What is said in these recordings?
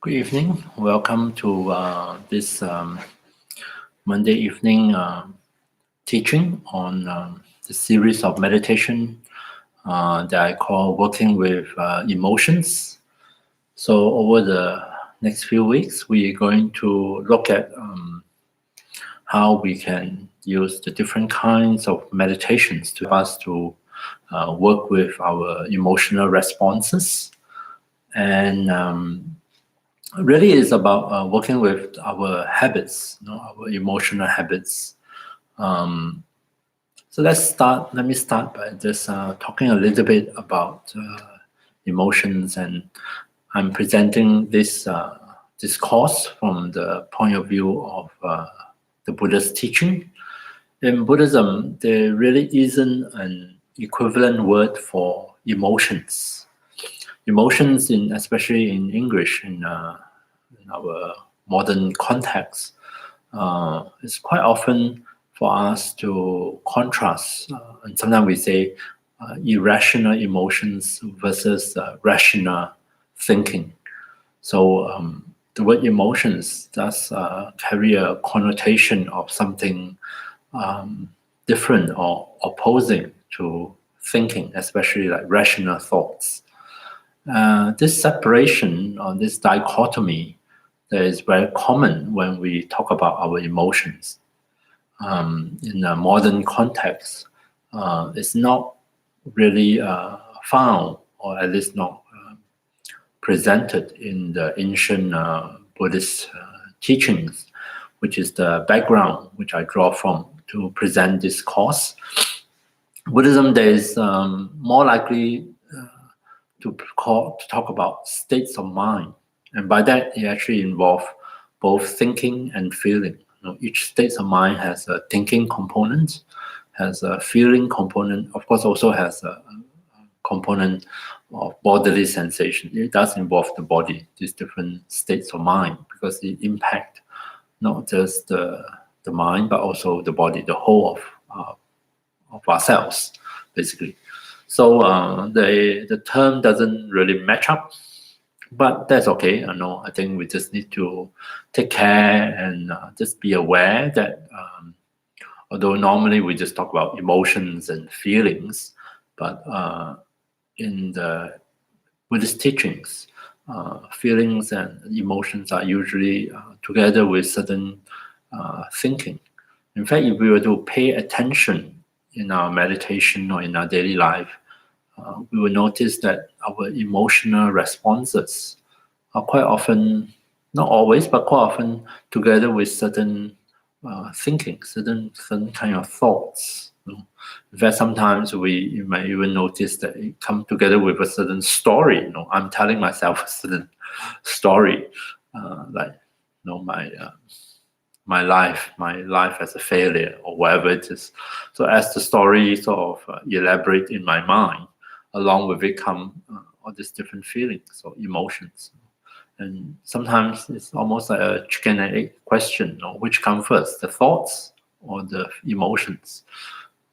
Good evening. Welcome to this Monday evening teaching on the series of meditation that I call Working with Emotions. So over the next few weeks, we are going to look at how we can use the different kinds of meditations to help us to work with our emotional responses. And really is about working with our habits, our emotional habits. So let me start by just talking a little bit about emotions, and I'm presenting this course from the point of view of the Buddha's teaching. In Buddhism, there really isn't an equivalent word for emotions. Emotions, especially in English, in our modern context, it's quite often for us to contrast, and sometimes we say irrational emotions versus rational thinking. So the word emotions does carry a connotation of something different or opposing to thinking, especially like rational thoughts. This separation or this dichotomy that is very common when we talk about our emotions in a modern context is not really found, or at least not presented in the ancient Buddhist teachings, which is the background which I draw from to present this course. Buddhism, there is more likely to talk about states of mind, and by that it actually involves both thinking and feeling. Each state of mind has a thinking component, has a feeling component, of course also has a component of bodily sensation. It does involve the body, these different states of mind, because it impact not just the mind but also the body, the whole of ourselves, basically. So the term doesn't really match up, but that's okay. I think we just need to take care and just be aware that although normally we just talk about emotions and feelings, but in the Buddhist teachings, feelings and emotions are usually together with certain thinking. In fact, if we were to pay attention in our meditation or in our daily life, we will notice that our emotional responses are quite often, not always, but quite often together with certain thinking, certain kind of thoughts. In fact, sometimes you might even notice that it comes together with a certain story. I'm telling myself a certain story, like my life as a failure or whatever it is. So as the story sort of elaborate in my mind, along with it come all these different feelings or emotions. And sometimes it's almost like a chicken and egg question, which comes first, the thoughts or the emotions.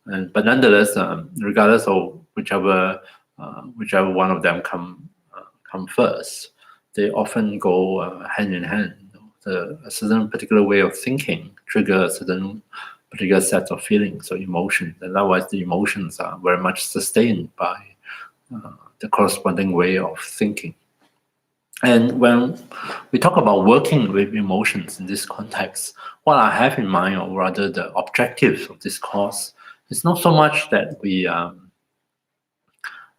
But nonetheless, regardless of whichever one of them come first, they often go hand in hand. A certain particular way of thinking trigger a certain particular set of feelings or emotions, and otherwise the emotions are very much sustained by the corresponding way of thinking. And when we talk about working with emotions in this context, what I have in mind, or rather the objectives of this course, is not so much that we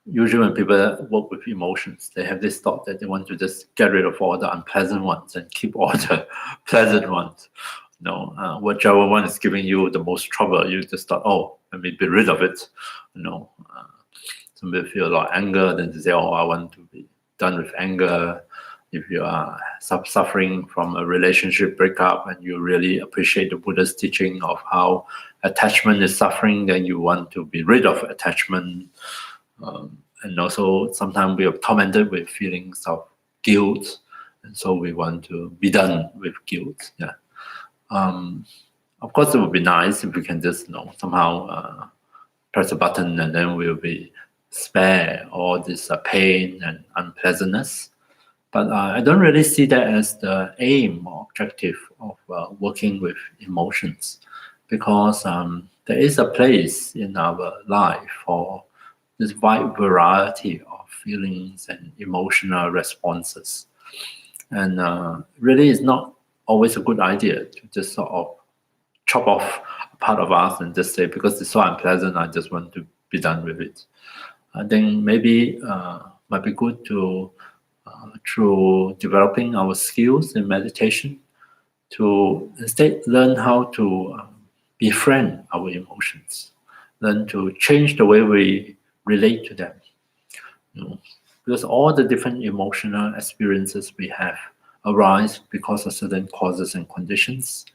usually when people work with emotions, they have this thought that they want to just get rid of all the unpleasant ones and keep all the pleasant ones. Whichever one is giving you the most trouble, you just thought, oh, let me be rid of it. Some people feel a lot of anger, then they say, oh, I want to be done with anger. If you are suffering from a relationship breakup and you really appreciate the Buddha's teaching of how attachment is suffering, then you want to be rid of attachment. And also sometimes we are tormented with feelings of guilt, and so we want to be done with guilt. Of course, it would be nice if we can just somehow press a button and then we'll be spare all this pain and unpleasantness. But I don't really see that as the aim or objective of working with emotions, because there is a place in our life for this wide variety of feelings and emotional responses. And really, it's not always a good idea to just sort of chop off a part of us and just say, because it's so unpleasant, I just want to be done with it. I think maybe might be good to, through developing our skills in meditation, to instead learn how to befriend our emotions, learn to change the way we relate to them. You know, because all the different emotional experiences we have arise because of certain causes and conditions,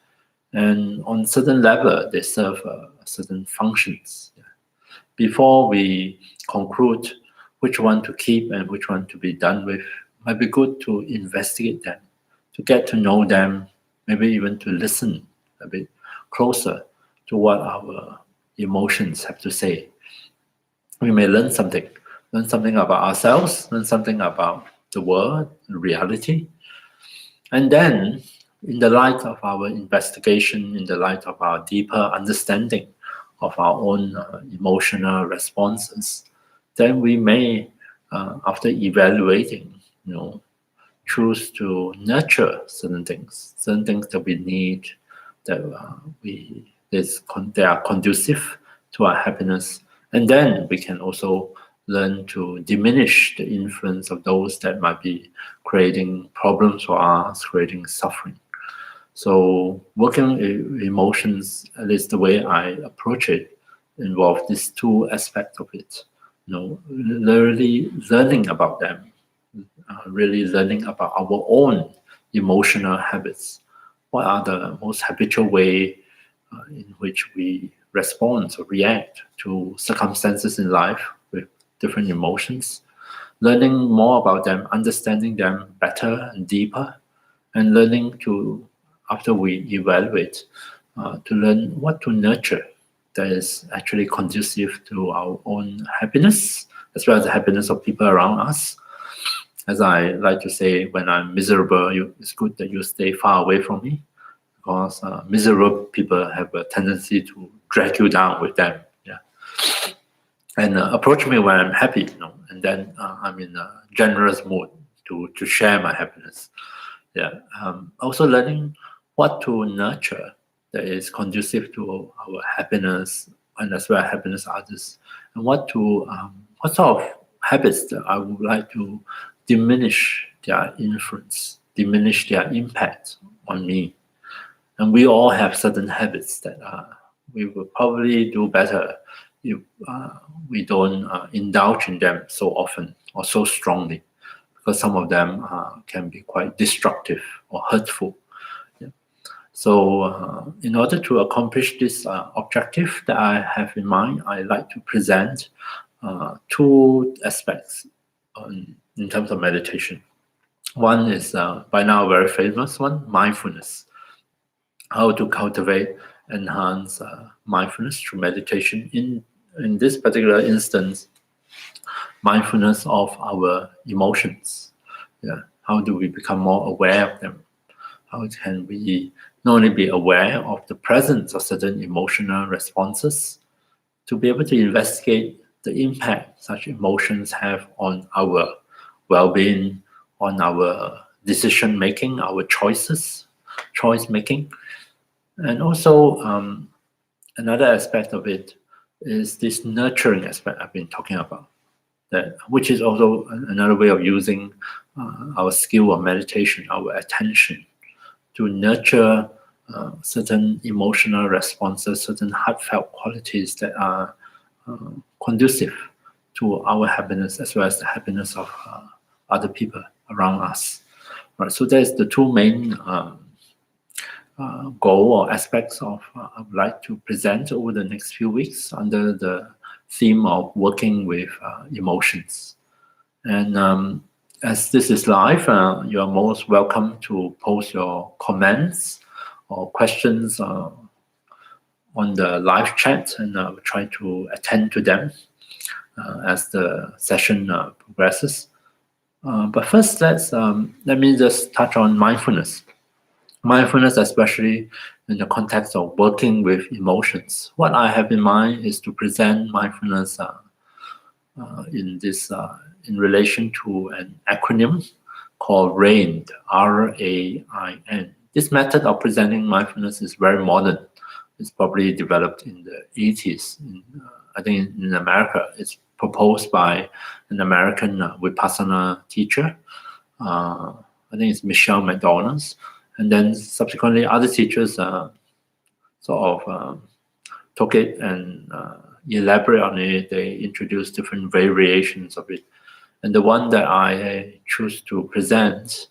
and on certain level they serve certain functions. Before we conclude which one to keep and which one to be done with, might be good to investigate them, to get to know them, maybe even to listen a bit closer to what our emotions have to say. We may learn something about ourselves, learn something about the world, reality. And then, in the light of our investigation, in the light of our deeper understanding of our own emotional responses, then we may, after evaluating, choose to nurture certain things that we need, that they are conducive to our happiness, and then we can also learn to diminish the influence of those that might be creating problems for us, creating suffering. So working with emotions, at least the way I approach it, involve these two aspects of it. Really learning about them, really learning about our own emotional habits. What are the most habitual way in which we respond or react to circumstances in life with different emotions? Learning more about them, understanding them better and deeper, and learning to, after we evaluate, to learn what to nurture that is actually conducive to our own happiness, as well as the happiness of people around us. As I like to say, when I'm miserable, it's good that you stay far away from me, because miserable people have a tendency to drag you down with them. Yeah, and approach me when I'm happy, and then I'm in a generous mood to share my happiness. Yeah. Also learning what to nurture that is conducive to our happiness, and as well as happiness of others, and what sort of habits that I would like to diminish their influence, diminish their impact on me. And we all have certain habits that we will probably do better if we don't indulge in them so often or so strongly, because some of them can be quite destructive or hurtful. Yeah. So in order to accomplish this objective that I have in mind, I like to present two aspects in terms of meditation. One is by now a very famous one, mindfulness. How to cultivate, enhance mindfulness through meditation. In this particular instance, mindfulness of our emotions. Yeah. How do we become more aware of them? How can we not only be aware of the presence of certain emotional responses, to be able to investigate the impact such emotions have on our well-being, on our decision making, our choice making. And also another aspect of it is this nurturing aspect I've been talking about, which is also another way of using our skill of meditation, our attention, to nurture certain emotional responses, certain heartfelt qualities that are conducive to our happiness, as well as the happiness of other people around us. Right. So there's the two main goal or aspects of I would like to present over the next few weeks under the theme of working with emotions. And as this is live, you are most welcome to post your comments or questions on the live chat, and we'll try to attend to them as the session progresses. But first, let me just touch on mindfulness. Mindfulness, especially in the context of working with emotions. What I have in mind is to present mindfulness in relation to an acronym called RAIN, RAIN. This method of presenting mindfulness is very modern. It's probably developed in the 80s. I think in America, it's proposed by an American Vipassana teacher. I think it's Michelle McDonald's. And then subsequently, other teachers took it and elaborate on it. They introduced different variations of it. And the one that I choose to present,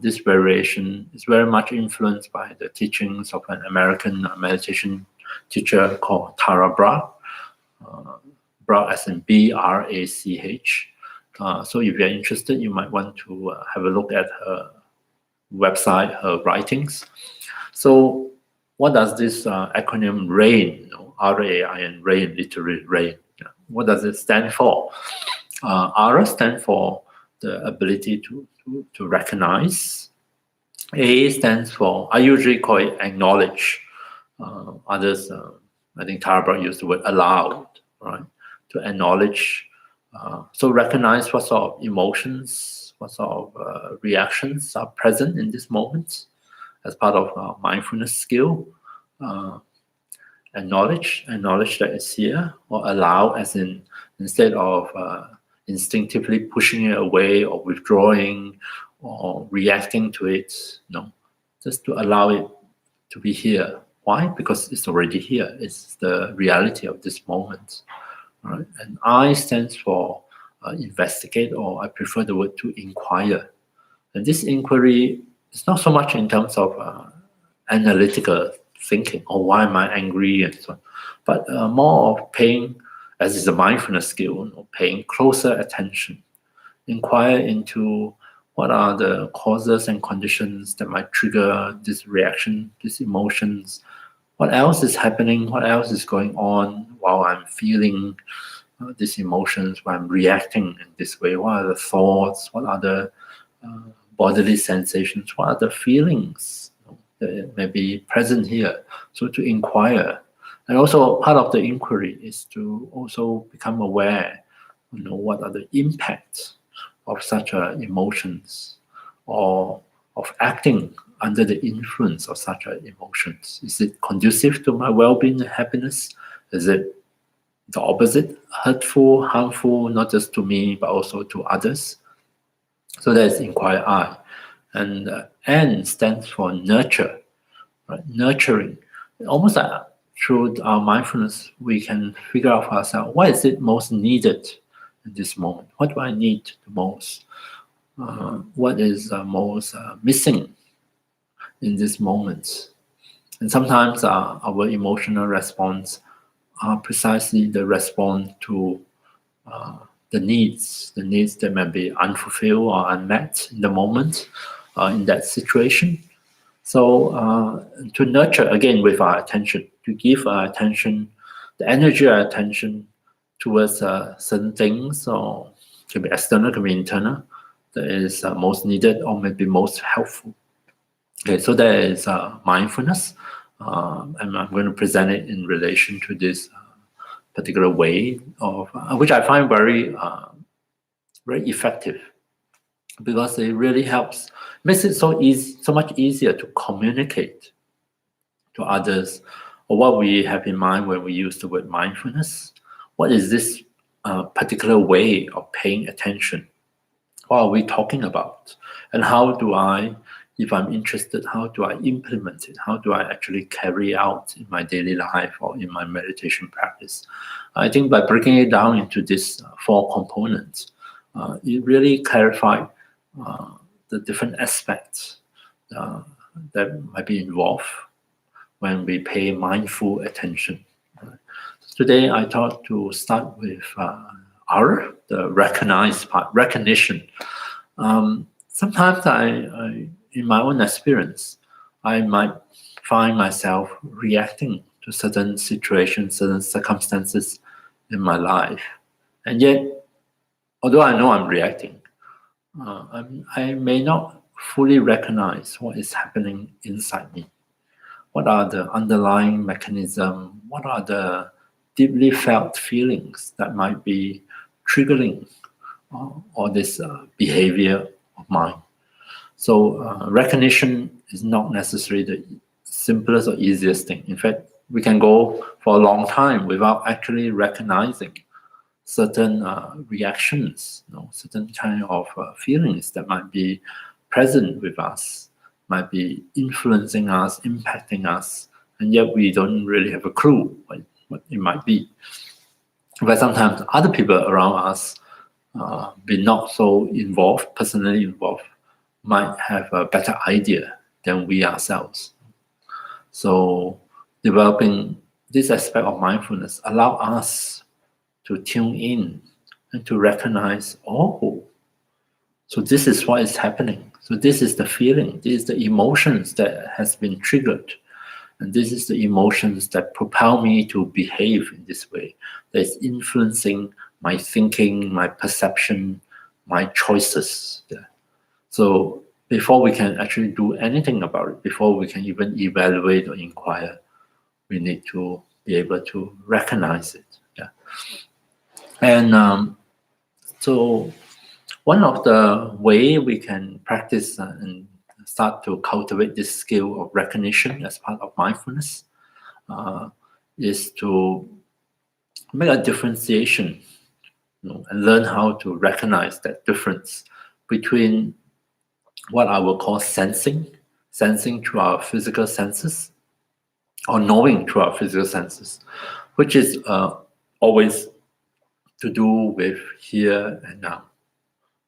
this variation is very much influenced by the teachings of an American meditation teacher called Tara Brach. Brach as in Brach. So if you're interested, you might want to have a look at her website, her writings. So what does this acronym RAIN, RAIN, RAIN, literally RAIN, what does it stand for? R stands for the ability to recognize. A stands for, I usually call it acknowledge. Others, I think Tara Brach used the word allowed, right? To acknowledge. So recognize what sort of emotions, what sort of reactions are present in this moment as part of mindfulness skill. Acknowledge that it's here, or allow as in instead of instinctively pushing it away or withdrawing or reacting to it, just to allow it to be here. Why? Because it's already here. It's the reality of this moment. Right? And I stands for investigate, or I prefer the word to inquire. And this inquiry is not so much in terms of analytical thinking, or why am I angry and so on, but more of paying, as is a mindfulness skill, paying closer attention, inquire into what are the causes and conditions that might trigger this reaction, these emotions, what else is happening, what else is going on while I'm feeling these emotions, while I'm reacting in this way, what are the thoughts, what are the bodily sensations, what are the feelings that may be present here. So to inquire. And also part of the inquiry is to also become aware, what are the impacts of such emotions, or of acting under the influence of such emotions. Is it conducive to my well-being and happiness? Is it the opposite, hurtful, harmful, not just to me, but also to others? So that is inquire I. And N stands for nurture, right? Nurturing. Almost like through our mindfulness, we can figure out for ourselves, what is it most needed in this moment? What do I need the most? What is most missing in this moment? And sometimes our emotional response are precisely the response to the needs that may be unfulfilled or unmet in the moment, in that situation. So to nurture again with our attention, to give our attention, the energy, our attention towards certain things, or can be external, can be internal, that is most needed or maybe most helpful. Okay, so there is mindfulness, and I'm going to present it in relation to this particular way of which I find very effective, because it really helps, makes it so much easier to communicate to others, or what we have in mind when we use the word mindfulness. What is this particular way of paying attention? What are we talking about? And how do I, if I'm interested, how do I implement it? How do I actually carry out in my daily life or in my meditation practice? I think by breaking it down into these 4 components, it really clarifies the different aspects that might be involved when we pay mindful attention. Today, I thought to start with R, the recognize part, recognition. Sometimes I, in my own experience, I might find myself reacting to certain situations, certain circumstances in my life. And yet, although I know I'm reacting, I may not fully recognize what is happening inside me. What are the underlying mechanism? What are the deeply felt feelings that might be triggering all this behavior of mine? So recognition is not necessarily the simplest or easiest thing. In fact, we can go for a long time without actually recognizing certain reactions, certain kind of feelings that might be present with us, might be influencing us, impacting us, and yet we don't really have a clue what it might be. But sometimes other people around us, be not so involved, personally involved, might have a better idea than we ourselves. So developing this aspect of mindfulness allow us to tune in and to recognize, oh, so this is what is happening. So this is the feeling, this is the emotions that has been triggered. And this is the emotions that propel me to behave in this way, that is influencing my thinking, my perception, my choices. Yeah. So before we can actually do anything about it, before we can even evaluate or inquire, we need to be able to recognize it. Yeah. And so one of the way we can practice and start to cultivate this skill of recognition as part of mindfulness is to make a differentiation, and learn how to recognize that difference between what I will call sensing through our physical senses, or knowing through our physical senses, which is always to do with here and now.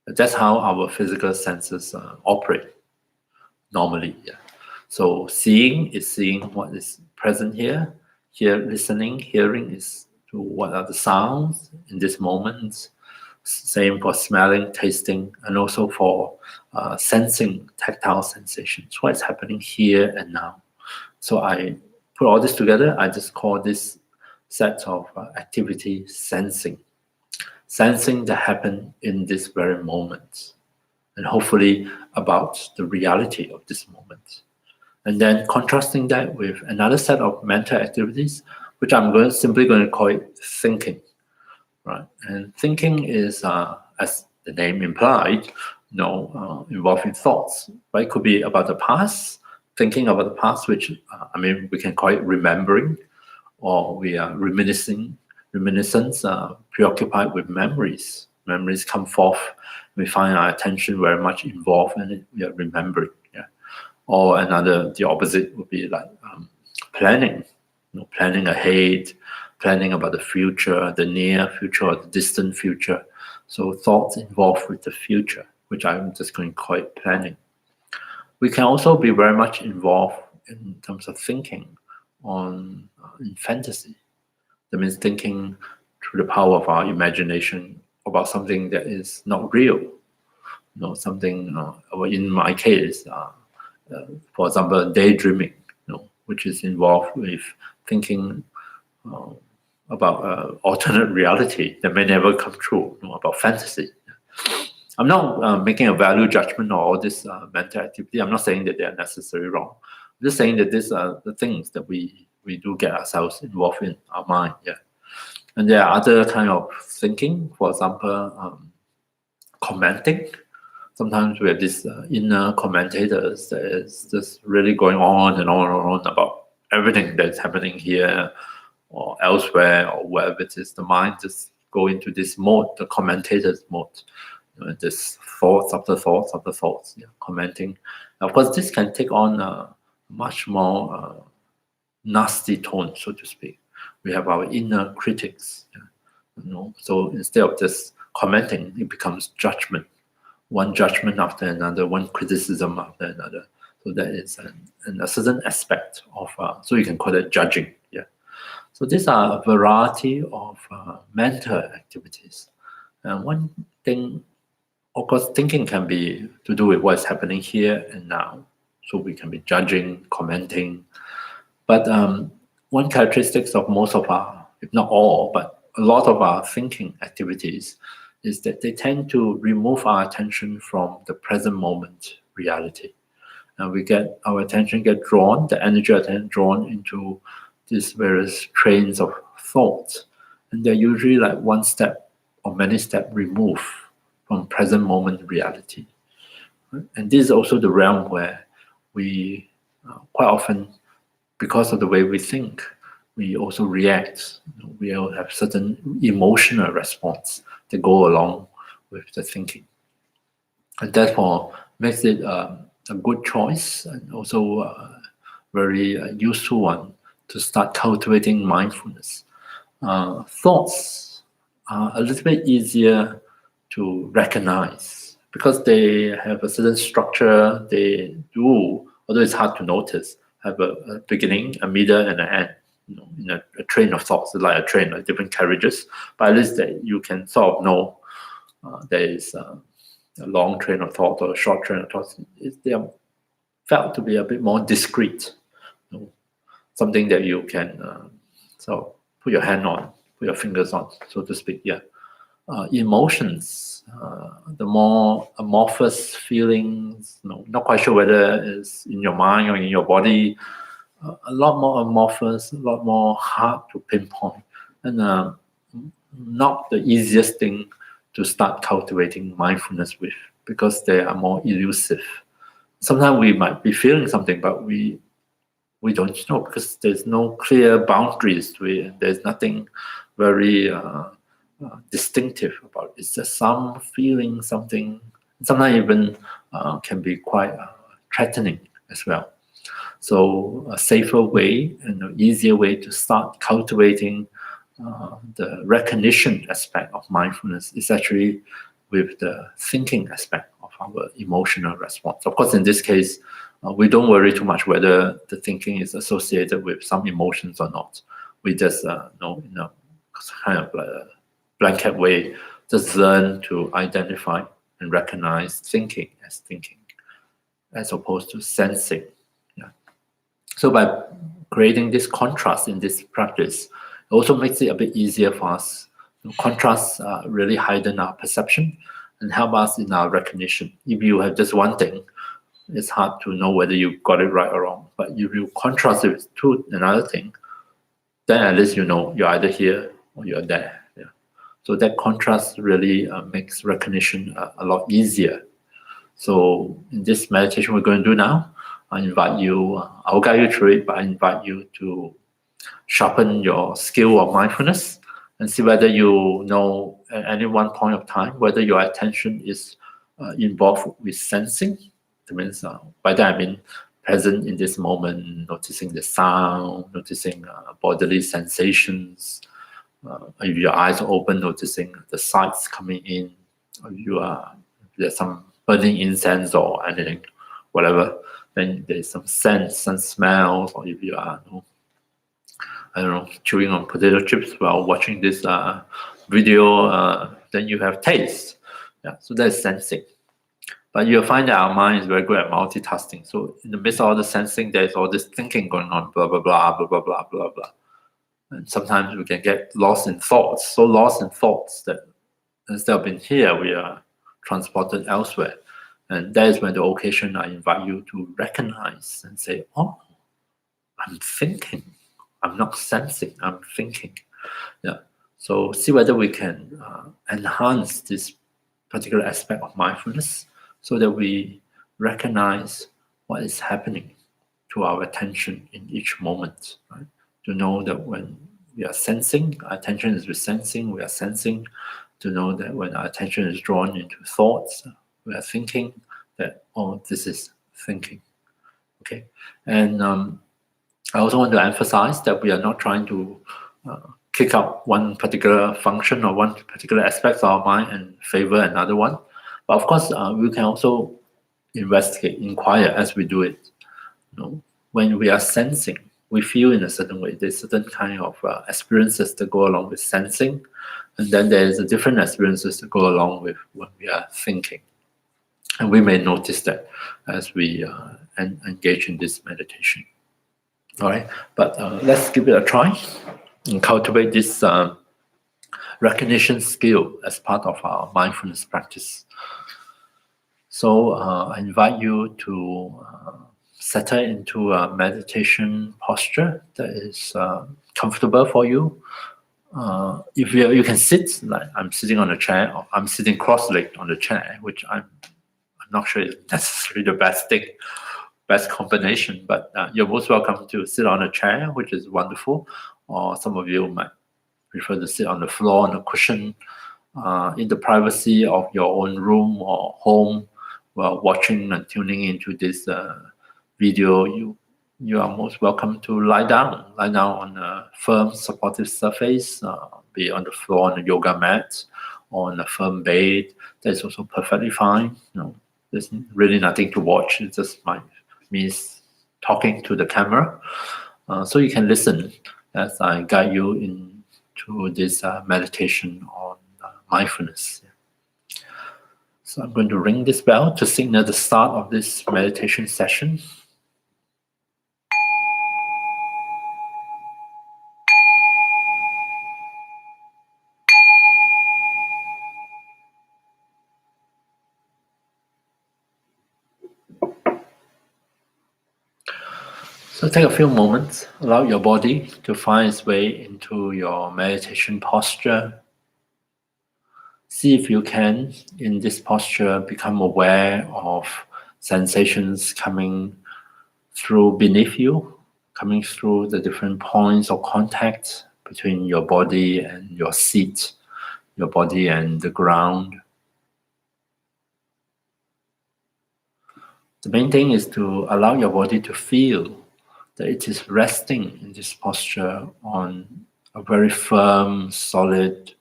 That's how our physical senses operate normally. Yeah. So seeing is seeing what is present here. Here, listening, hearing is to what are the sounds in this moment. Same for smelling, tasting, and also for sensing tactile sensations. What is happening here and now? So I put all this together. I just call this set of activity sensing that happen in this very moment, and hopefully about the reality of this moment. And then contrasting that with another set of mental activities, which I'm simply going to call it thinking, right? And thinking is, as the name implied, involving thoughts. Right? It could be about the past, thinking about the past, which we can call it remembering, or we are reminiscence, preoccupied with memories. Memories come forth. We find our attention very much involved in it. We are remembering. Yeah. Or the opposite would be like planning. Planning ahead, planning about the future, the near future or the distant future. So thoughts involved with the future, which I'm just going to call it planning. We can also be very much involved in terms of thinking in fantasy. That means thinking through the power of our imagination about something that is not real. Something, in my case, for example, daydreaming, which is involved with thinking about alternate reality that may never come true, about fantasy. I'm not making a value judgment on all this mental activity. I'm not saying that they are necessarily wrong. I'm just saying that these are the things that we do get ourselves involved in our mind. Yeah. And there are other kind of thinking, for example, commenting. Sometimes we have these inner commentators that is just really going on and on and on about everything that's happening here or elsewhere or wherever it is. The mind just go into this mode, the commentator's mode. This thoughts after thoughts after thoughts, commenting. Of course, this can take on a much more nasty tone, so to speak. We have our inner critics. So instead of just commenting, it becomes judgment. One judgment after another, one criticism after another. So that is a certain aspect of, so you can call it judging. Yeah. So these are a variety of mental activities. And one thing, of course, thinking can be to do with what's happening here and now. So we can be judging, commenting. But one characteristic of most of our, if not all, but a lot of our thinking activities is that they tend to remove our attention from the present moment reality. And we get our attention get drawn, the energy attention drawn into these various trains of thoughts. And they're usually like one step or many steps removed from present moment reality. And this is also the realm where we quite often, because of the way we think, we also react. We all have certain emotional response that go along with the thinking. And therefore makes it a good choice and also a very useful one to start cultivating mindfulness. Thoughts are a little bit easier to recognize because they have a certain structure. They do, although it's hard to notice, have a beginning, a middle, and an end. In a train of thoughts, like a train, like different carriages. But at least that you can sort of know there is a long train of thought or a short train of thoughts. They are felt to be a bit more discrete. Something that you can so put your hand on, put your fingers on, so to speak. Yeah. Emotions, the more amorphous feelings, not quite sure whether it's in your mind or in your body, a lot more amorphous, a lot more hard to pinpoint, and not the easiest thing to start cultivating mindfulness with because they are more elusive. Sometimes we might be feeling something, but we don't know because there's no clear boundaries to it. There's nothing very distinctive about it. It's just some feeling, something. Sometimes even can be quite threatening as well. So a safer way and an easier way to start cultivating the recognition aspect of mindfulness is actually with the thinking aspect of our emotional response. Of course, in this case, we don't worry too much whether the thinking is associated with some emotions or not. We just know in a kind of a blanket way, just learn to identify and recognize thinking, as opposed to sensing. Yeah. So by creating this contrast in this practice, it also makes it a bit easier for us. Contrasts really heighten our perception and help us in our recognition. If you have just one thing, it's hard to know whether you got it right or wrong. But if you contrast it to another thing, then at least you know you're either here or you're there. Yeah. So that contrast really makes recognition a lot easier. So in this meditation we're going to do now, I invite you, I'll guide you through it, but I invite you to sharpen your skill of mindfulness and see whether you know at any one point of time whether your attention is involved with sensing. That means whether I'm in present in this moment, noticing the sound, noticing bodily sensations. If your eyes are open, noticing the sights coming in. If there's some burning incense or anything, whatever, then there's some scents and smells. Or if you are, I don't know, chewing on potato chips while watching this video, then you have taste. Yeah, so that's sensing. But you'll find that our mind is very good at multitasking. So in the midst of all the sensing, there's all this thinking going on, blah, blah, blah, blah, blah, blah, blah, blah. And sometimes we can get lost in thoughts, so lost in thoughts that instead of being here, we are transported elsewhere. And that is when the occasion I invite you to recognize and say, oh, I'm thinking. I'm not sensing, I'm thinking. Yeah. So see whether we can enhance this particular aspect of mindfulness so that we recognize what is happening to our attention in each moment. Right? To know that when we are sensing, our attention is with sensing, we are sensing. To know that when our attention is drawn into thoughts, we are thinking that, oh, this is thinking. Okay. And I also want to emphasize that we are not trying to kick out one particular function or one particular aspect of our mind and favor another one. But of course, we can also investigate, inquire as we do it. When we are sensing, we feel in a certain way. There's certain kind of experiences that go along with sensing, and then there's a different experiences that go along with when we are thinking. And we may notice that as we engage in this meditation. All right, but let's give it a try and cultivate this recognition skill as part of our mindfulness practice. So I invite you to settle into a meditation posture that is comfortable for you. If you can sit, like I'm sitting on a chair, or I'm sitting cross-legged on the chair, which I'm not sure is necessarily the best combination, but you're most welcome to sit on a chair, which is wonderful. Or some of you might prefer to sit on the floor on a cushion in the privacy of your own room or home while watching and tuning into this video. You are most welcome to lie down on a firm supportive surface, be it on the floor on a yoga mat or on a firm bed. That's also perfectly fine. There's really nothing to watch. It's just me talking to the camera. So you can listen as I guide you into this meditation on mindfulness. So I'm going to ring this bell to signal the start of this meditation session. So take a few moments, allow your body to find its way into your meditation posture. See if you can, in this posture, become aware of sensations coming through beneath you, coming through the different points of contact between your body and your seat, your body and the ground. The main thing is to allow your body to feel that it is resting in this posture on a very firm, solid,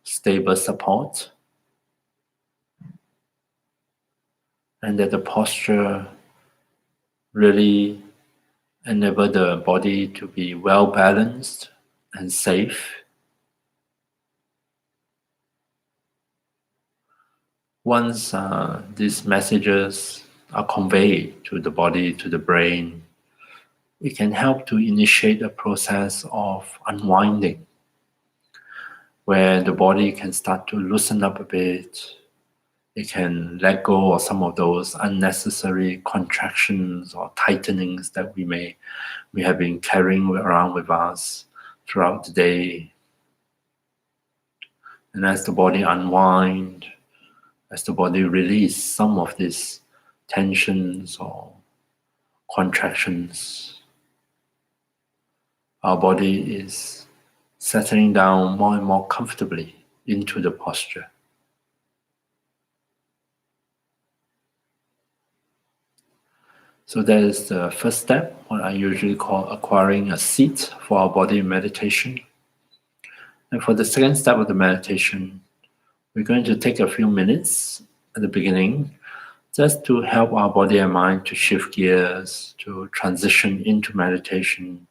stable support, and that the posture really enable the body to be well balanced and safe. Once these messages are conveyed to the body, to the brain, it can help to initiate a process of unwinding, where the body can start to loosen up a bit. It can let go of some of those unnecessary contractions or tightenings that we have been carrying around with us throughout the day. And as the body unwinds, as the body releases some of these tensions or contractions, our body is settling down more and more comfortably into the posture. So that is the first step, what I usually call acquiring a seat for our body in meditation. And for the second step of the meditation, we're going to take a few minutes at the beginning just to help our body and mind to shift gears, to transition into meditation,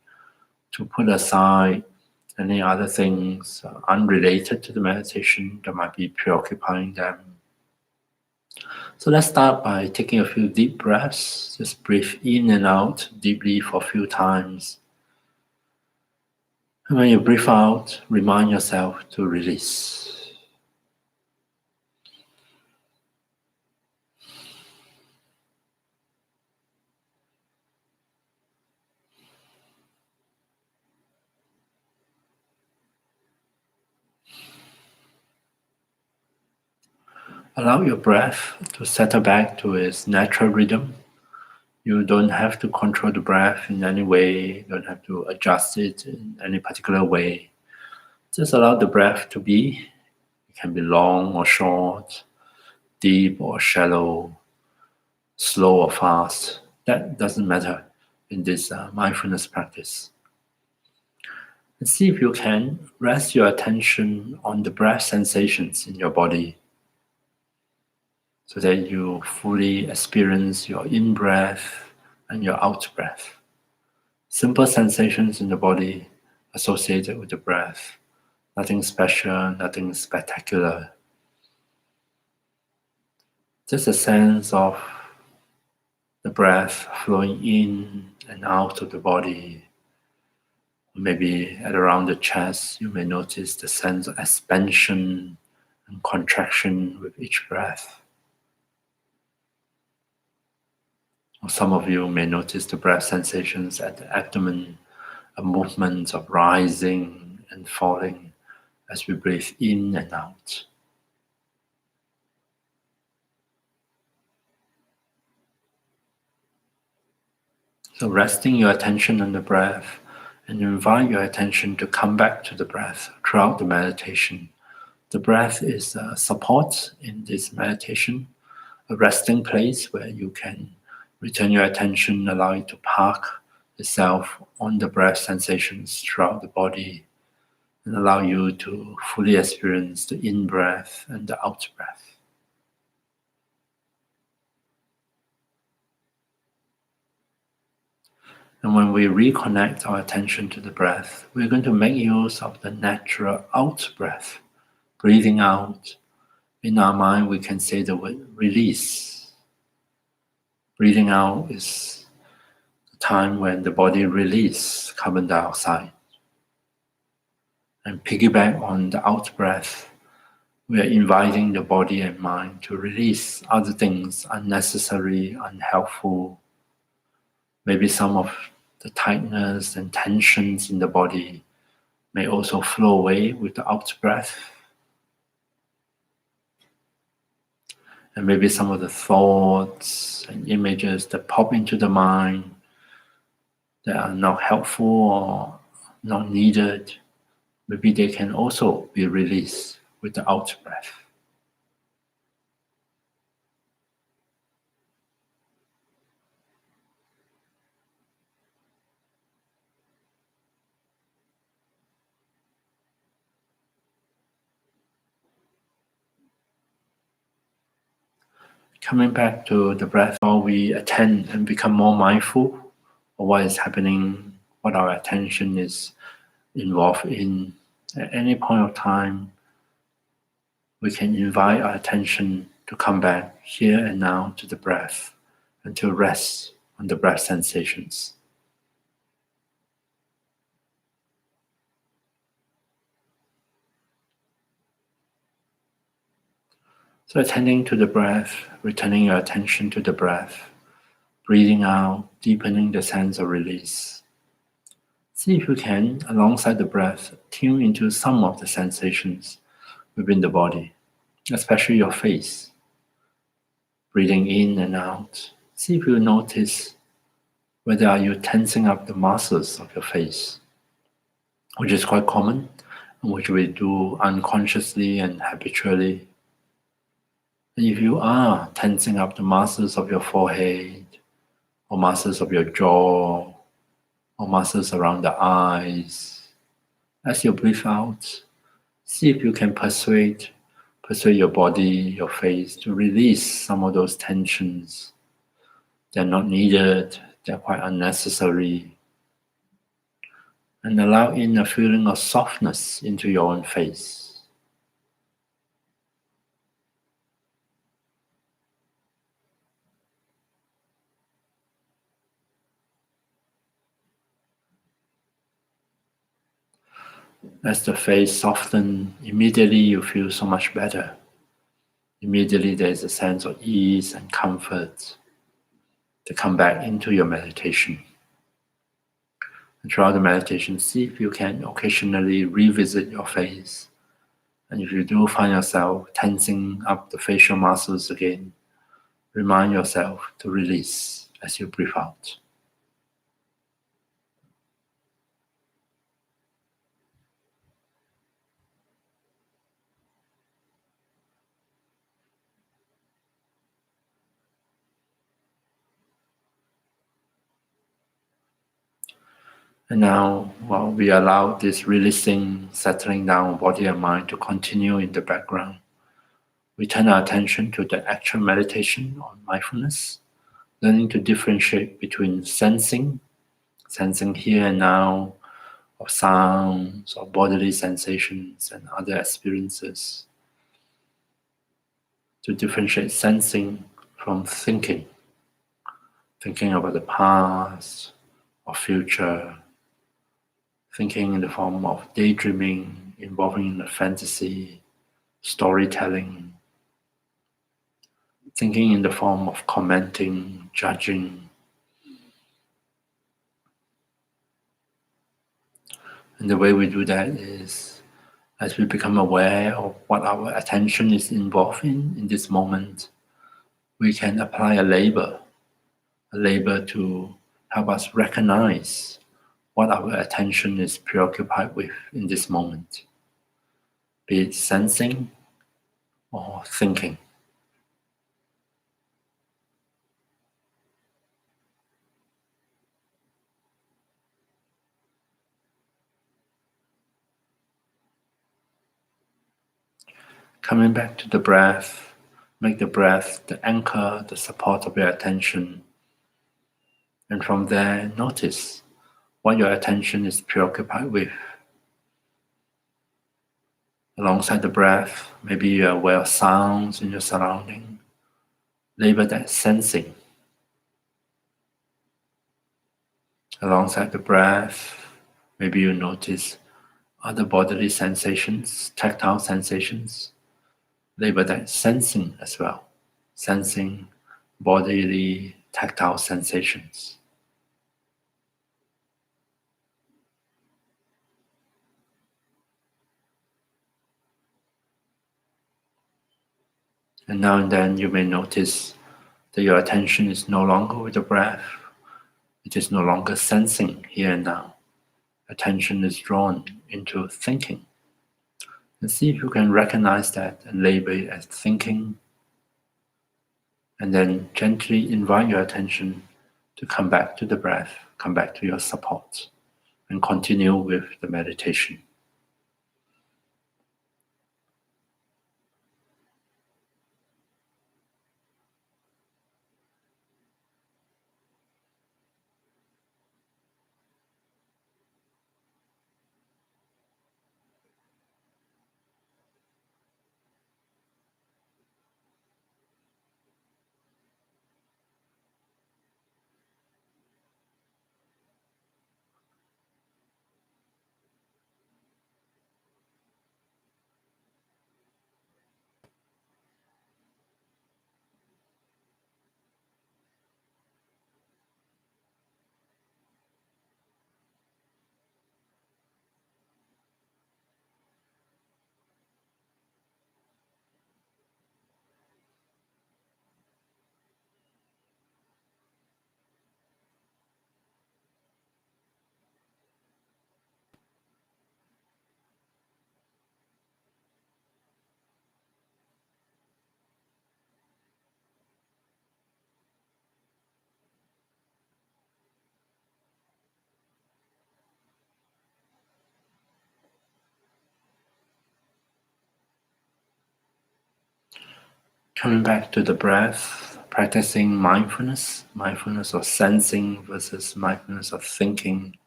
to put aside any other things unrelated to the meditation that might be preoccupying them. So let's start by taking a few deep breaths. Just breathe in and out deeply for a few times. And when you breathe out, remind yourself to release. Allow your breath to settle back to its natural rhythm. You don't have to control the breath in any way, you don't have to adjust it in any particular way. Just allow the breath to be. It can be long or short, deep or shallow, slow or fast. That doesn't matter in this mindfulness practice. And see if you can rest your attention on the breath sensations in your body, so that you fully experience your in-breath and your out-breath. Simple sensations in the body associated with the breath. Nothing special, nothing spectacular. Just a sense of the breath flowing in and out of the body, Maybe at around the chest, you may notice the sense of expansion and contraction with each breath. Or some of you may notice the breath sensations at the abdomen, a movement of rising and falling as we breathe in and out. So resting your attention on the breath, and invite your attention to come back to the breath throughout the meditation. The breath is a support in this meditation, a resting place where you can return your attention, allow it to park itself on the breath sensations throughout the body, and allow you to fully experience the in-breath and the out-breath. And when we reconnect our attention to the breath, we're going to make use of the natural out-breath. Breathing out, in our mind we can say the word release. Breathing out is the time when the body releases carbon dioxide. And piggyback on the out-breath, we are inviting the body and mind to release other things unnecessary, unhelpful. Maybe some of the tightness and tensions in the body may also flow away with the out-breath. And maybe some of the thoughts and images that pop into the mind that are not helpful or not needed, maybe they can also be released with the out-breath. Coming back to the breath, while we attend and become more mindful of what is happening, what our attention is involved in, at any point of time, we can invite our attention to come back here and now to the breath and to rest on the breath sensations. So attending to the breath, returning your attention to the breath, breathing out, deepening the sense of release. See if you can, alongside the breath, tune into some of the sensations within the body, especially your face. Breathing in and out. See if you notice whether are you tensing up the muscles of your face, which is quite common, and which we do unconsciously and habitually. And if you are tensing up the muscles of your forehead, or muscles of your jaw, or muscles around the eyes, as you breathe out, see if you can persuade your body, your face to release some of those tensions. They're not needed, they're quite unnecessary. And allow in a feeling of softness into your own face. As the face softens, immediately you feel so much better. Immediately there is a sense of ease and comfort to come back into your meditation. And throughout the meditation, see if you can occasionally revisit your face. And if you do find yourself tensing up the facial muscles again, remind yourself to release as you breathe out. And now, while we allow this releasing, settling down of body and mind to continue in the background, we turn our attention to the actual meditation on mindfulness, learning to differentiate between sensing here and now, of sounds, of bodily sensations, and other experiences. To differentiate sensing from thinking about the past or future, thinking in the form of daydreaming, involving in the fantasy, storytelling, thinking in the form of commenting, judging. And the way we do that is as we become aware of what our attention is involved in this moment, we can apply a label to help us recognize what our attention is preoccupied with in this moment, be it sensing or thinking. Coming back to the breath, make the breath the anchor, the support of your attention. And from there, notice what your attention is preoccupied with. Alongside the breath, maybe you are aware of sounds in your surrounding. Label that sensing. Alongside the breath, maybe you notice other bodily sensations, tactile sensations. Label that sensing as well. Sensing bodily, tactile sensations. And now and then you may notice that your attention is no longer with the breath. It is no longer sensing here and now. Attention is drawn into thinking. And see if you can recognize that and label it as thinking. And then gently invite your attention to come back to the breath, come back to your support, and continue with the meditation. Coming back to the breath, practicing mindfulness, mindfulness of sensing versus mindfulness of thinking.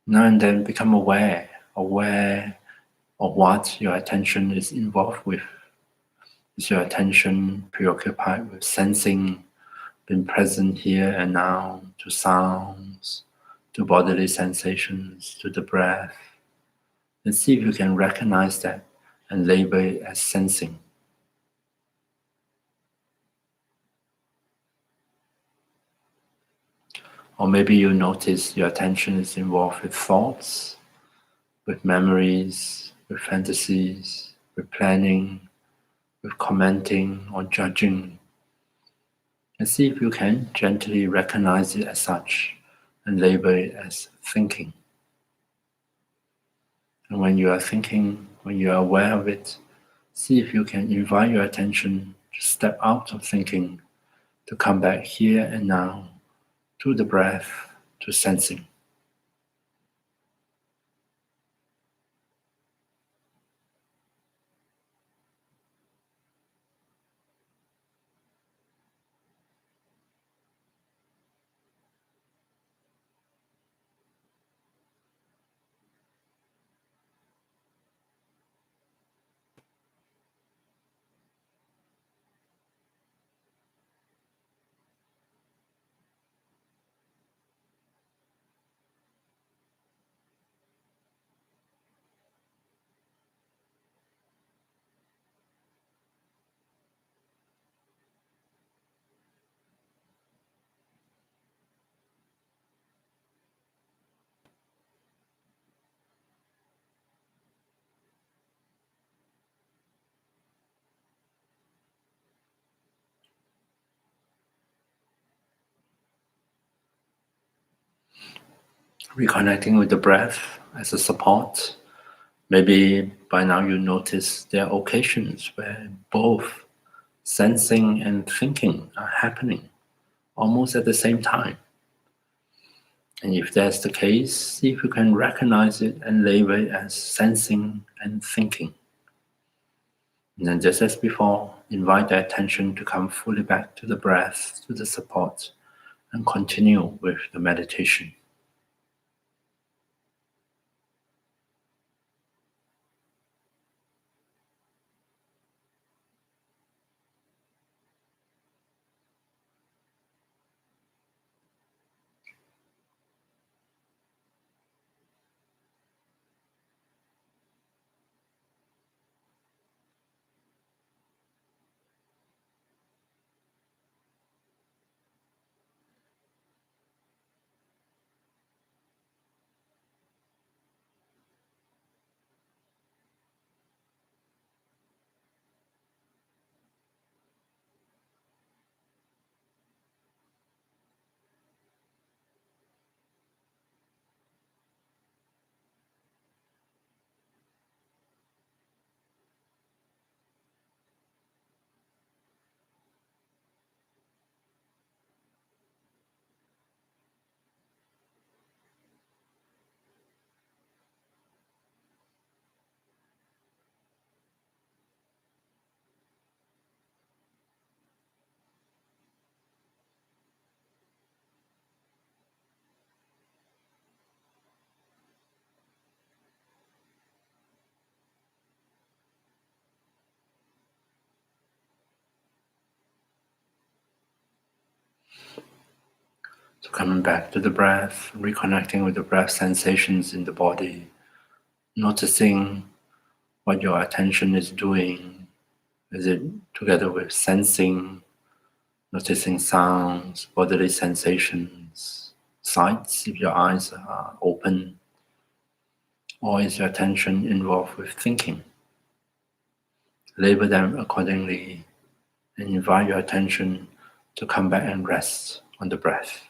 Now and then become aware of what your attention is involved with. Is your attention preoccupied with sensing, being present here and now to sounds, to bodily sensations, to the breath? And see if you can recognize that and label it as sensing. Or maybe you notice your attention is involved with thoughts, with memories, with fantasies, with planning, with commenting or judging. And see if you can gently recognize it as such and label it as thinking. And when you are thinking, when you are aware of it, see if you can invite your attention to step out of thinking, to come back here and now, to the breath, to sensing. reconnecting with the breath as a support. Maybe by now you notice there are occasions where both sensing and thinking are happening almost at the same time. And if that's the case, see if you can recognize it and label it as sensing and thinking. And then, just as before, invite the attention to come fully back to the breath, to the support, and continue with the meditation. So, coming back to the breath, reconnecting with the breath sensations in the body, noticing what your attention is doing. Is it together with sensing, noticing sounds, bodily sensations, sights if your eyes are open? Or is your attention involved with thinking? Label them accordingly and invite your attention to come back and rest on the breath.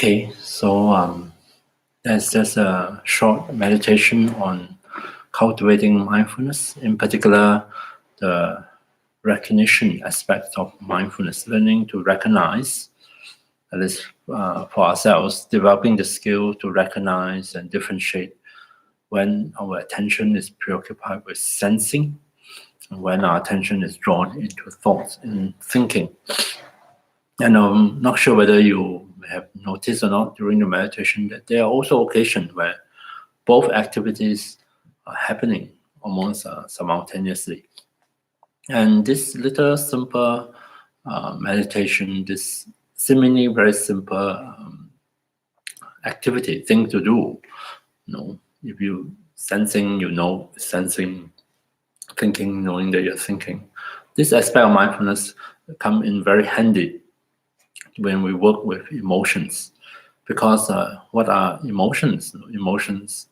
Okay, so that's just a short meditation on cultivating mindfulness, in particular, the recognition aspect of mindfulness, learning to recognize, at least for ourselves, developing the skill to recognize and differentiate when our attention is preoccupied with sensing and when our attention is drawn into thoughts and thinking. And I'm not sure whether you have noticed or not during the meditation that there are also occasions where both activities are happening almost simultaneously. And this little simple meditation, this seemingly very simple activity, thing to do, if you sensing, sensing, thinking, knowing that you're thinking. This aspect of mindfulness come in very handy when we work with emotions, because what are emotions? Emotions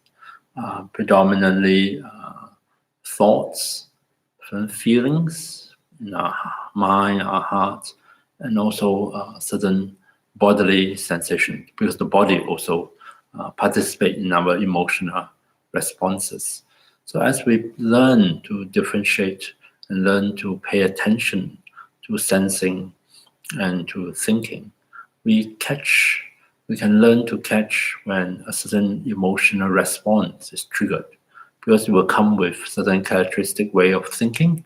are predominantly thoughts, feelings in our mind, our heart, and also certain bodily sensation, because the body also participate in our emotional responses. So as we learn to differentiate and learn to pay attention to sensing and to thinking, we can learn to catch when a certain emotional response is triggered, because it will come with certain characteristic way of thinking,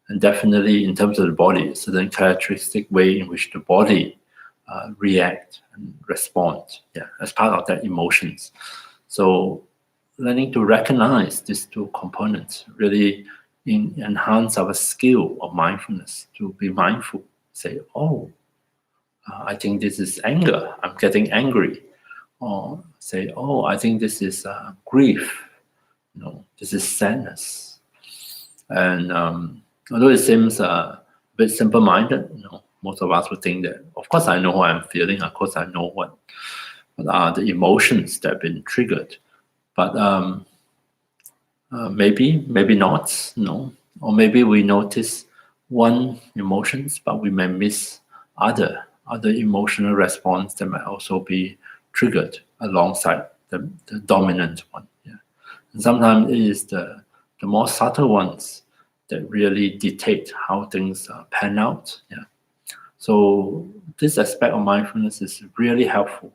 and definitely in terms of the body, certain characteristic way in which the body react and respond, as part of that emotions. So learning to recognize these two components really enhance our skill of mindfulness, to be mindful, say, oh, I think this is anger, I'm getting angry. Or say, oh, I think this is grief, this is sadness. And although it seems a bit simple-minded, most of us would think that, of course, I know what I'm feeling. Of course, I know what are the emotions that have been triggered. But maybe not, or maybe we notice one emotions, but we may miss other emotional response that might also be triggered alongside the dominant one. And sometimes it is the more subtle ones that really dictate how things pan out. So this aspect of mindfulness is really helpful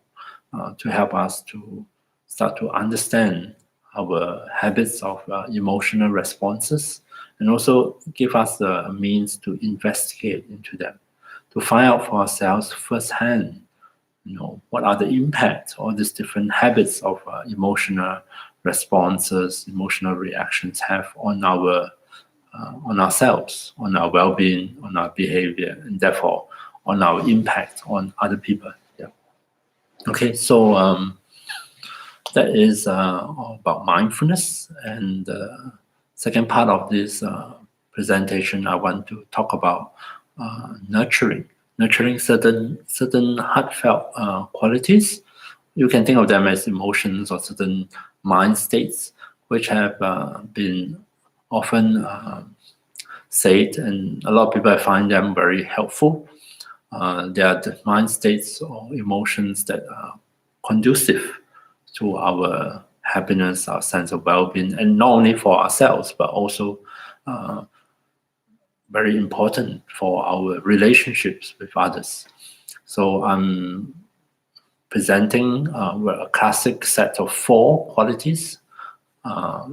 to help us to start to understand our habits of emotional responses, and also give us the means to investigate into them, to find out for ourselves firsthand, what are the impacts all these different habits of emotional responses, emotional reactions have on on ourselves, on our well-being, on our behavior, and therefore on our impact on other people. Okay, so that is all about mindfulness. And the second part of this presentation, I want to talk about nurturing certain heartfelt qualities. You can think of them as emotions or certain mind states, which have been often said, and a lot of people find them very helpful. They are the mind states or emotions that are conducive to our happiness, our sense of well-being, and not only for ourselves, but also very important for our relationships with others. So I'm presenting a classic set of 4 qualities.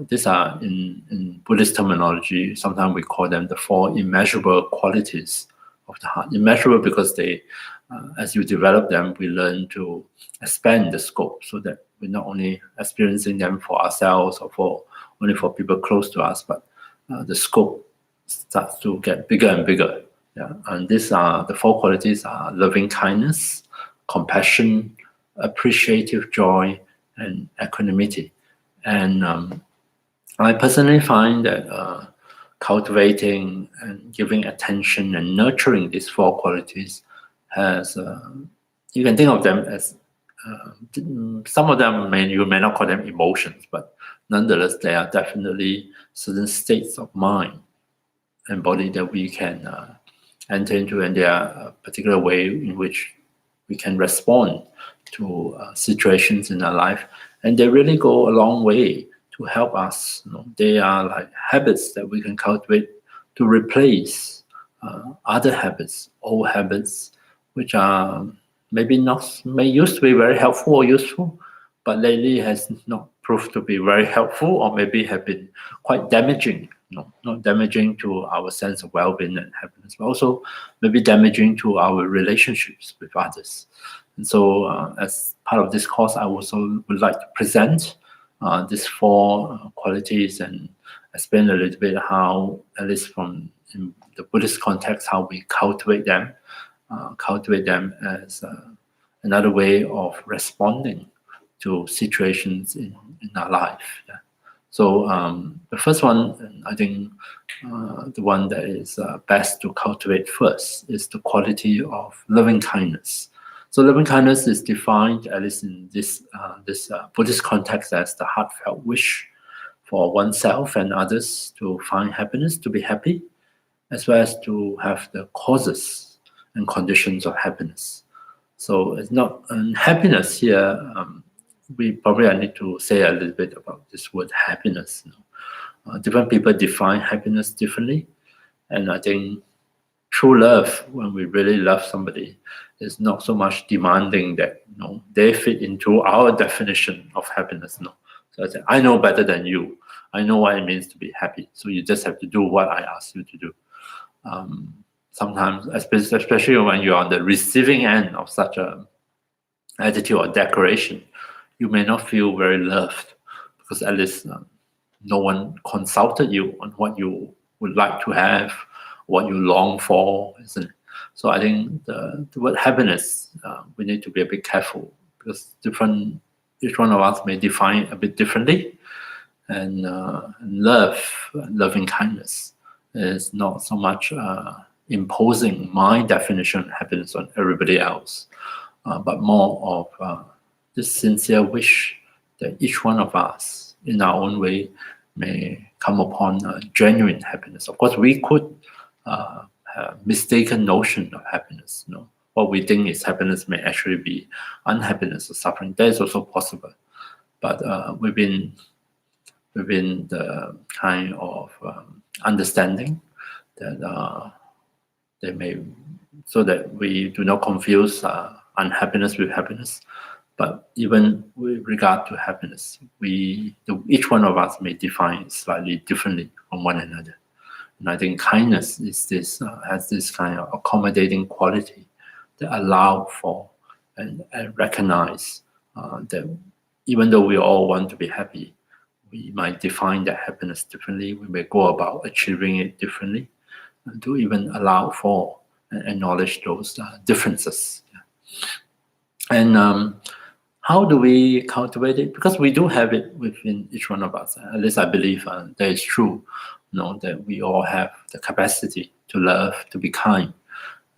These are in Buddhist terminology, sometimes we call them the 4 immeasurable qualities of the heart. Immeasurable because they, as you develop them, we learn to expand the scope, so that we're not only experiencing them for ourselves or only for people close to us, but the scope starts to get bigger and bigger. And these are the 4 qualities: are loving kindness, compassion, appreciative joy, and equanimity. And I personally find that cultivating and giving attention and nurturing these 4 qualities has, you can think of them as, some of them you may not call them emotions, but nonetheless, they are definitely certain states of mind and body that we can enter into, and there are a particular way in which we can respond to situations in our life, and they really go a long way to help us. They are like habits that we can cultivate to replace other habits, old habits, which are maybe not may used to be very helpful or useful, but lately has not proved to be very helpful, or maybe have been quite damaging. Not damaging to our sense of well-being and happiness, but also maybe damaging to our relationships with others. And so, as part of this course, I also would like to present these four qualities and explain a little bit how, at least from in the Buddhist context, how we cultivate them as another way of responding to situations in our life. Yeah. So the first one, I think the one that is best to cultivate first is the quality of loving kindness. So loving kindness is defined, at least in this Buddhist context, as the heartfelt wish for oneself and others to find happiness, to be happy, as well as to have the causes and conditions of happiness. So it's not happiness here. We probably need to say a little bit about this word happiness. Different people define happiness differently, and I think true love, when we really love somebody, is not so much demanding that they fit into our definition of happiness. No, so I say, I know better than you. I know what it means to be happy. So you just have to do what I ask you to do. Sometimes, especially when you're on the receiving end of such a attitude or declaration, you may not feel very loved, because at least no one consulted you on what you would like to have, what you long for, isn't it? So I think the word happiness, we need to be a bit careful, because each one of us may define it a bit differently. And loving kindness is not so much imposing my definition of happiness on everybody else, but more of this sincere wish that each one of us, in our own way, may come upon genuine happiness. Of course, we could have mistaken notion of happiness. What we think is happiness may actually be unhappiness or suffering. That is also possible, but within the kind of understanding that they may, so that we do not confuse unhappiness with happiness. But even with regard to happiness, each one of us may define it slightly differently from one another. And I think kindness is has this kind of accommodating quality that allow for and recognize that even though we all want to be happy, we might define that happiness differently. We may go about achieving it differently, and to even allow for and acknowledge those differences. Yeah. And how do we cultivate it? Because we do have it within each one of us. At least I believe that is true. That we all have the capacity to love, to be kind.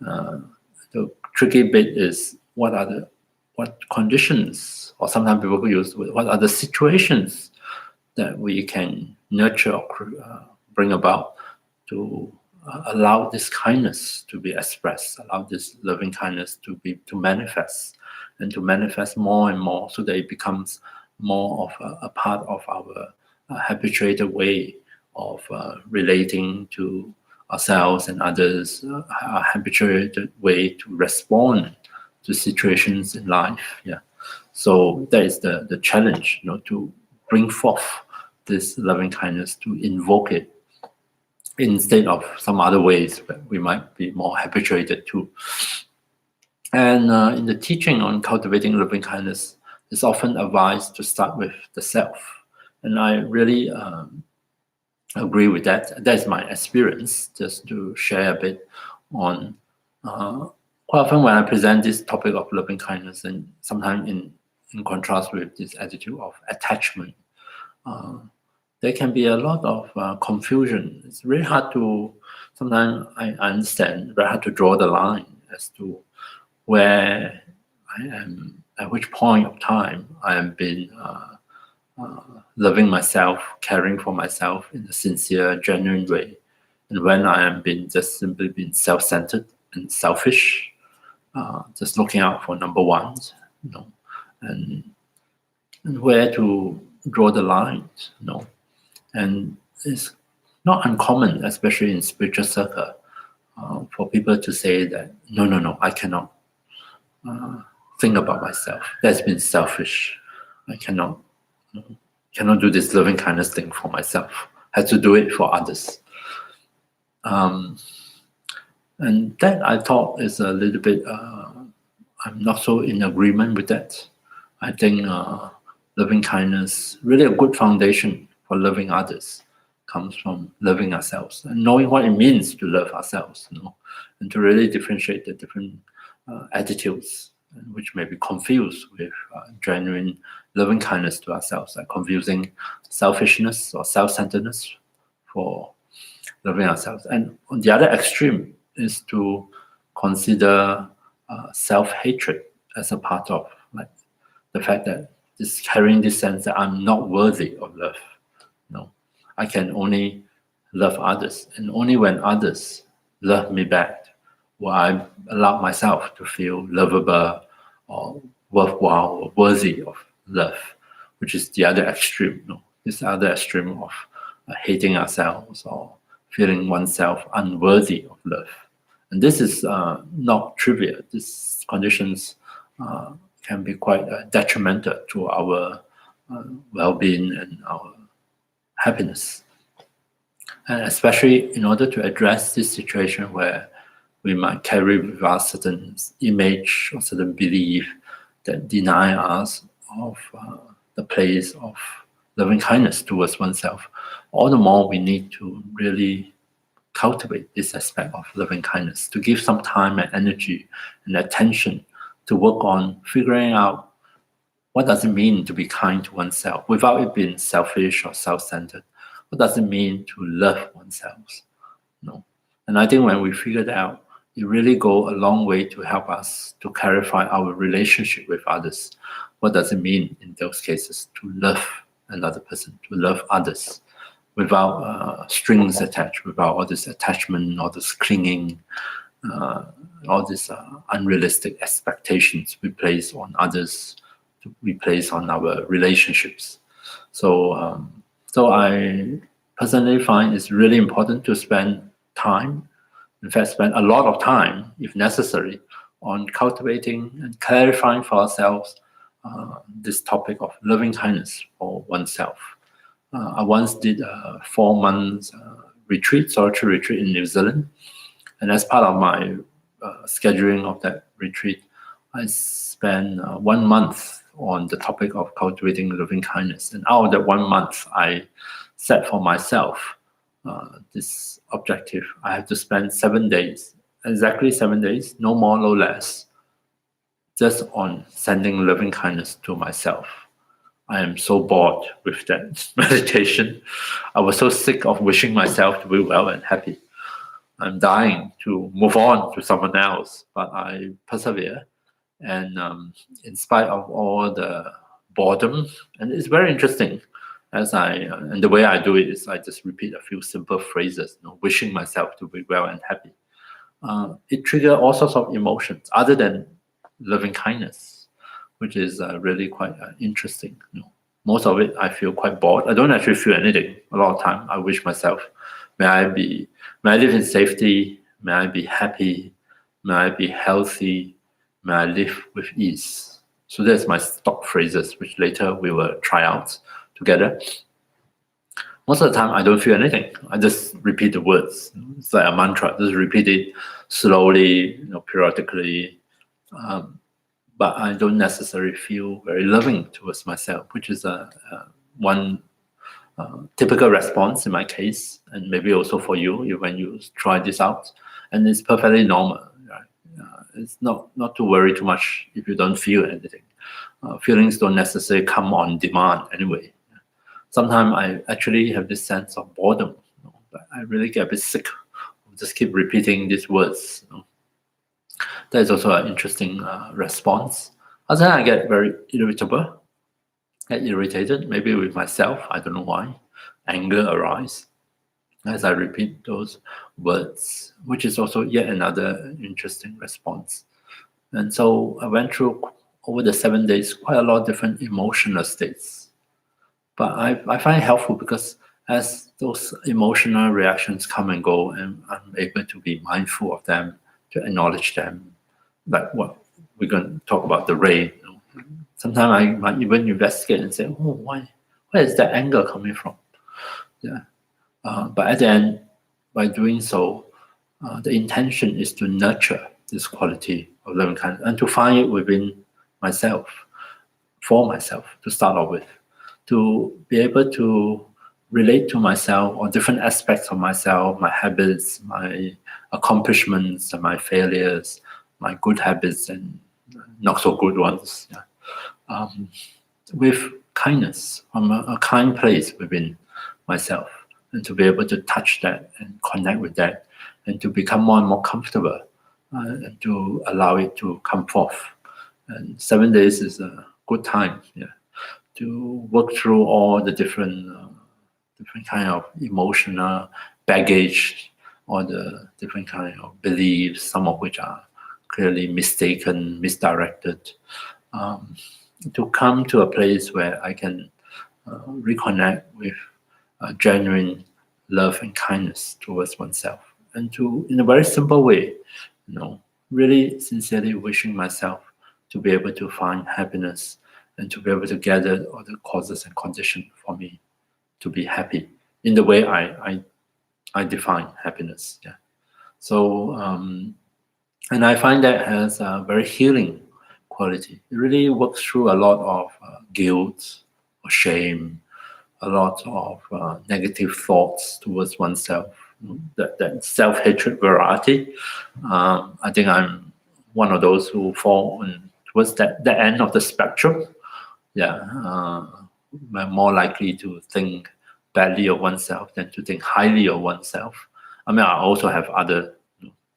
The tricky bit is what conditions, or sometimes people use what are the situations that we can nurture or bring about to allow this kindness to be expressed, allow this loving kindness to manifest, and to manifest more and more, so that it becomes more of a part of our habituated way of relating to ourselves and others, a habituated way to respond to situations in life. Yeah. So that is the challenge, to bring forth this loving kindness, to invoke it instead of some other ways that we might be more habituated to. And in the teaching on cultivating loving kindness, it's often advised to start with the self. And I really agree with that. That's my experience, just to share a bit on quite often when I present this topic of loving kindness, and sometimes in contrast with this attitude of attachment, there can be a lot of confusion. It's really hard to, sometimes I understand, very hard to draw the line as to where I am, at which point of time I am being loving myself, caring for myself in a sincere, genuine way, and when I am being just simply being self-centered and selfish. just looking out for number ones, and where to draw the lines, and it's not uncommon, especially in spiritual circle, for people to say that no, I cannot think about myself. That's been selfish. I cannot do this loving kindness thing for myself. I have to do it for others. And that I thought is a little bit. I'm not so in agreement with that. I think loving kindness, really a good foundation for loving others, comes from loving ourselves and knowing what it means to love ourselves, and to really differentiate the different attitudes, which may be confused with genuine loving kindness to ourselves, like confusing selfishness or self-centeredness for loving ourselves. And on the other extreme is to consider self-hatred as a part of, like, the fact that this carrying this sense that I'm not worthy of love. I can only love others, and only when others love me back will I allow myself to feel lovable or worthwhile or worthy of love, which is the other extreme. This other extreme of hating ourselves or feeling oneself unworthy of love. And this is not trivial. These conditions can be quite detrimental to our well-being and our happiness. And especially in order to address this situation where we might carry with us certain image or certain belief that deny us of the place of loving kindness towards oneself, all the more we need to really cultivate this aspect of loving kindness, to give some time and energy and attention to work on figuring out what does it mean to be kind to oneself without it being selfish or self-centered. What does it mean to love oneself? And I think when we figure that out, it really go a long way to help us to clarify our relationship with others. What does it mean in those cases to love another person, to love others, without strings attached, without all this attachment, all this clinging, all these unrealistic expectations we place on others, we place on our relationships. So I personally find it's really important to spend time, in fact, spend a lot of time, if necessary, on cultivating and clarifying for ourselves this topic of loving kindness for oneself. I once did a 4 months retreat, solitary retreat in New Zealand. And as part of my scheduling of that retreat, I spent 1 month on the topic of cultivating loving kindness. And out of that 1 month, I set for myself this objective. I have to spend 7 days, exactly 7 days, no more, no less, just on sending loving kindness to myself. I am so bored with that meditation. I was so sick of wishing myself to be well and happy. I'm dying to move on to someone else, but I persevere. And in spite of all the boredom, and it's very interesting, and the way I do it is I just repeat a few simple phrases, wishing myself to be well and happy. It triggers all sorts of emotions other than loving kindness, which is really quite interesting. Most of it, I feel quite bored. I don't actually feel anything. A lot of time, I wish myself, may I live in safety, may I be happy, may I be healthy, may I live with ease. So that's my stock phrases, which later we will try out together. Most of the time, I don't feel anything. I just repeat the words. It's like a mantra. Just repeat it slowly, periodically. But I don't necessarily feel very loving towards myself, which is one typical response in my case, and maybe also for you when you try this out. And it's perfectly normal. Right? It's not to worry too much if you don't feel anything. Feelings don't necessarily come on demand anyway. Sometimes I actually have this sense of boredom. But I really get a bit sick of just keep repeating these words. That is also an interesting response. Other than I get very irritable, get irritated, maybe with myself, I don't know why. Anger arises as I repeat those words, which is also yet another interesting response. And so I went through over the 7 days quite a lot of different emotional states. But I find it helpful because as those emotional reactions come and go, and I'm able to be mindful of them, to acknowledge them, like what we're going to talk about the rain. Sometimes I might even investigate and say, oh, where is that anger coming from? Yeah. But at the end, by doing so, the intention is to nurture this quality of loving kindness and to find it within myself, for myself, to start off with, to be able to relate to myself or different aspects of myself, my habits, my accomplishments, and my failures, my good habits and not so good ones, with kindness, from a kind place within myself, and to be able to touch that and connect with that, and to become more and more comfortable, and to allow it to come forth. And 7 days is a good time, to work through all the different kind of emotional baggage, or the different kind of beliefs, some of which are clearly mistaken, misdirected, to come to a place where I can reconnect with genuine love and kindness towards oneself, and to, in a very simple way, really sincerely wishing myself to be able to find happiness and to be able to gather all the causes and conditions for me to be happy in the way I define happiness. Yeah. So, and I find that has a very healing quality. It really works through a lot of guilt or shame, a lot of negative thoughts towards oneself, that self-hatred variety. I think I'm one of those who fall towards the end of the spectrum. I'm more likely to think badly of oneself than to think highly of oneself. I mean, I also have other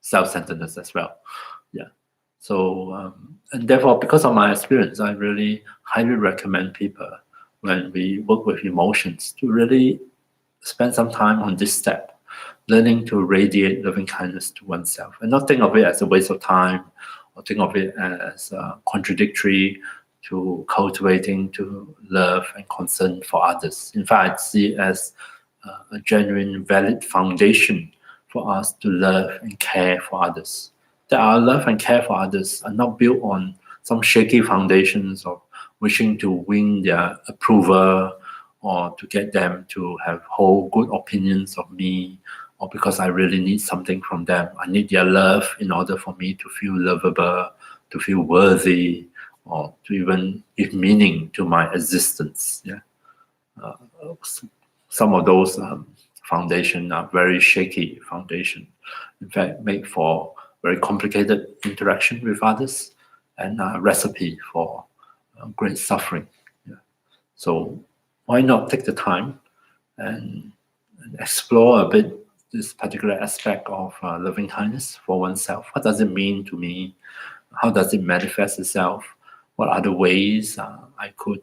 self-centeredness as well. Yeah. So, and therefore, because of my experience, I really highly recommend people, when we work with emotions, to really spend some time on this step, learning to radiate loving kindness to oneself, and not think of it as a waste of time, or think of it as contradictory to cultivating to love and concern for others. In fact, I see it as a genuine, valid foundation for us to love and care for others. That our love and care for others are not built on some shaky foundations of wishing to win their approval, or to get them to have whole good opinions of me, or because I really need something from them. I need their love in order for me to feel lovable, to feel worthy, or to even give meaning to my existence. Some of those foundations are very shaky foundation. In fact, make for very complicated interaction with others, and a recipe for great suffering. So why not take the time and explore a bit this particular aspect of loving kindness for oneself? What does it mean to me? How does it manifest itself? What are the ways I could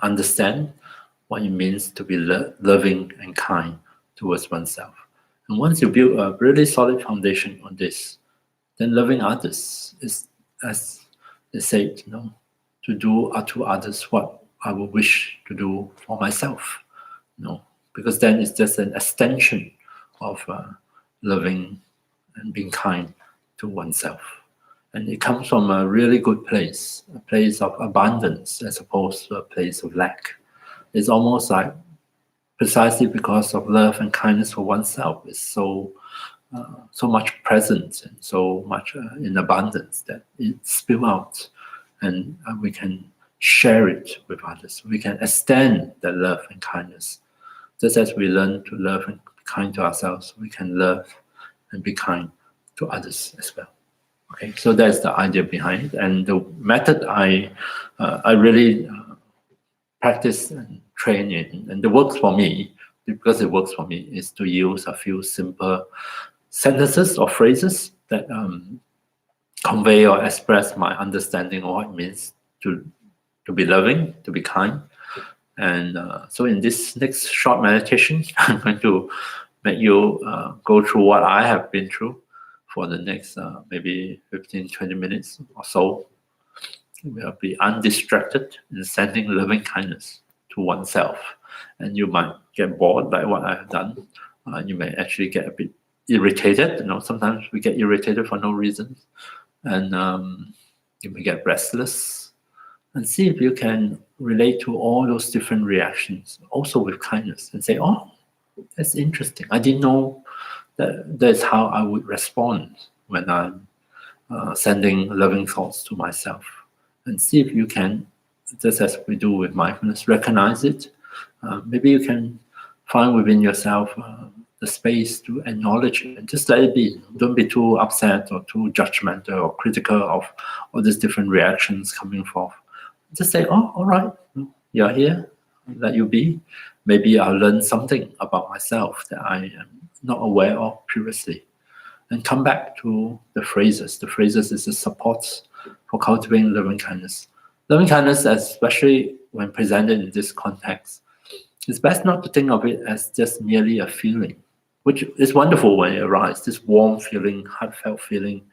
understand what it means to be loving and kind towards oneself? And once you build a really solid foundation on this, then loving others is, as they say, to do unto others what I would wish to do for myself. Because then it's just an extension of loving and being kind to oneself. And it comes from a really good place, a place of abundance as opposed to a place of lack. It's almost like, precisely because of love and kindness for oneself, is so much present and so much in abundance, that it spills out, and we can share it with others. We can extend that love and kindness. Just as we learn to love and be kind to ourselves, we can love and be kind to others as well. Okay, so that's the idea behind it, and the method I really practice and train in, and it works for me, because it works for me, is to use a few simple sentences or phrases that convey or express my understanding of what it means to be loving, to be kind. And so in this next short meditation, I'm going to make you go through what I have been through for the next maybe 15, 20 minutes or so. We'll be undistracted in sending loving kindness to oneself. And you might get bored by what I've done. You may actually get a bit irritated. Sometimes we get irritated for no reason. And you may get restless. And see if you can relate to all those different reactions, also with kindness, and say, oh, that's interesting. I didn't know that's how I would respond when I'm sending loving thoughts to myself. And see if you can, just as we do with mindfulness, recognize it. Maybe you can find within yourself the space to acknowledge it and just let it be. Don't be too upset or too judgmental or critical of all these different reactions coming forth. Just say, oh, all right, you're here, let you be. Maybe I'll learn something about myself that I am not aware of previously. And come back to the phrases. The phrases is the support for cultivating loving kindness. Loving kindness, especially when presented in this context, it's best not to think of it as just merely a feeling, which is wonderful when it arises. This warm feeling, heartfelt feeling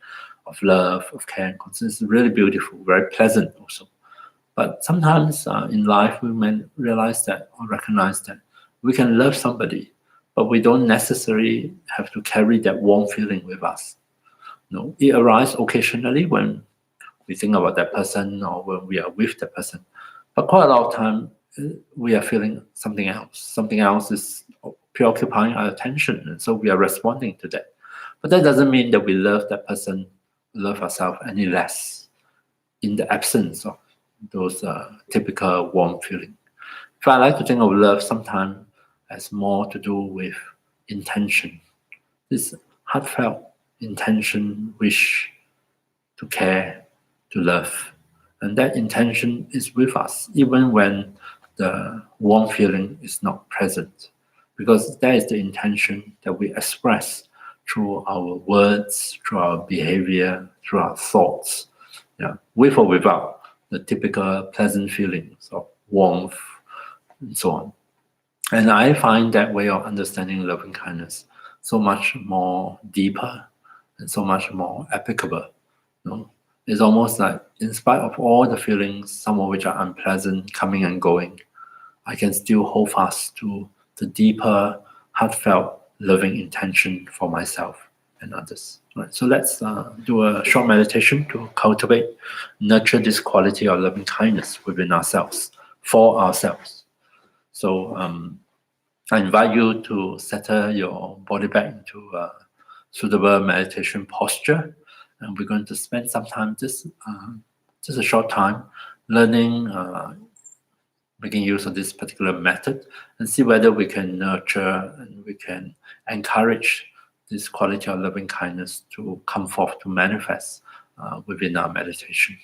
of love, of care and concern is really beautiful, very pleasant also. But sometimes in life, we may realize that or recognize that we can love somebody, but we don't necessarily have to carry that warm feeling with us. No, it arises occasionally when we think about that person or when we are with that person. But quite a lot of time, we are feeling something else. Something else is preoccupying our attention, and so we are responding to that. But that doesn't mean that we love that person, love ourselves any less in the absence of those typical warm feeling. So I like to think of love sometimes as more to do with intention. This heartfelt intention, wish to care, to love. And that intention is with us, even when the warm feeling is not present. Because that is the intention that we express through our words, through our behavior, through our thoughts. With or without the typical pleasant feelings of warmth and so on. And I find that way of understanding loving kindness so much more deeper and so much more applicable. It's almost like, in spite of all the feelings, some of which are unpleasant, coming and going, I can still hold fast to the deeper, heartfelt, loving intention for myself and others. Right, so let's do a short meditation to cultivate, nurture this quality of loving kindness within ourselves, for ourselves. So I invite you to settle your body back into a suitable meditation posture, and we're going to spend some time, just a short time, learning, making use of this particular method, and see whether we can nurture and we can encourage this quality of loving kindness to come forth, to manifest within our meditation.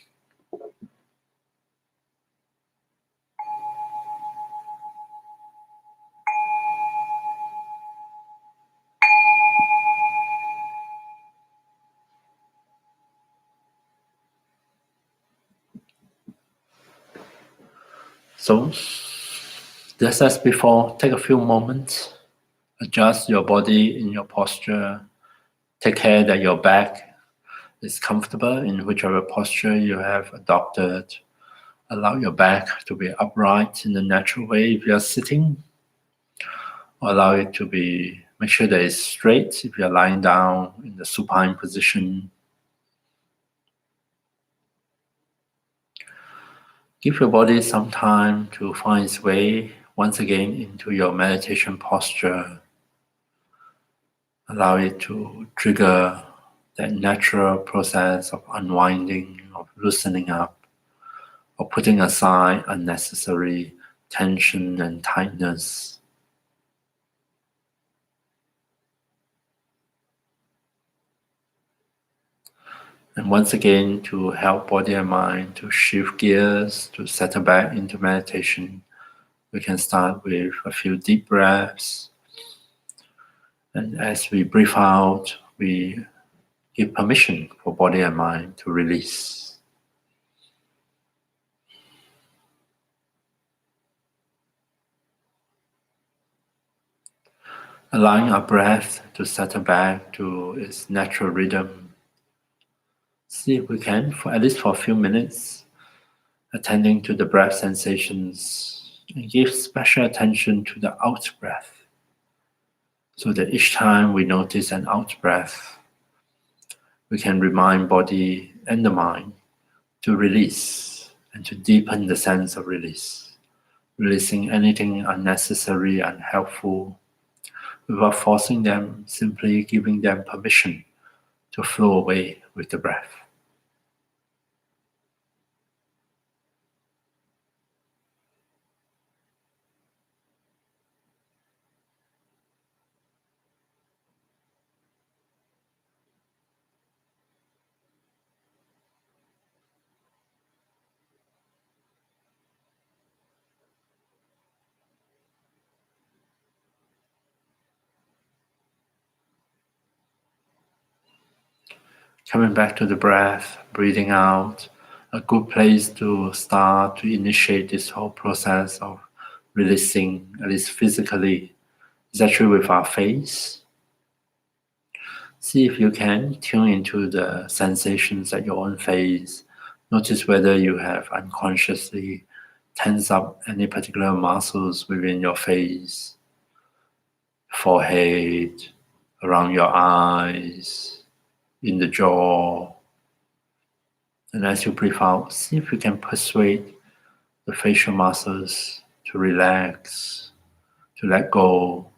So, just as before, take a few moments, adjust your body in your posture, take care that your back is comfortable in whichever posture you have adopted. Allow your back to be upright in the natural way if you are sitting. Allow it to be, make sure that it's straight if you're lying down in the supine position. Give your body some time to find its way once again into your meditation posture. Allow it to trigger that natural process of unwinding, of loosening up, of putting aside unnecessary tension and tightness. And once again, to help body and mind to shift gears, to settle back into meditation, we can start with a few deep breaths. And as we breathe out, we give permission for body and mind to release. allowing our breath to settle back to its natural rhythm. See if we can, for at least for a few minutes, attending to the breath sensations and give special attention to the out breath. So that each time we notice an out breath, we can remind body and the mind to release and to deepen the sense of release, releasing anything unnecessary, unhelpful, without forcing them, simply giving them permission to flow away with the breath. Coming back to the breath, breathing out, a good place to start to initiate this whole process of releasing, at least physically, is actually with our face. See if you can tune into the sensations at your own face. Notice whether you have unconsciously tense up any particular muscles within your face, forehead, around your eyes, in the jaw. And as you breathe out, see if you can persuade the facial muscles to relax, to let go,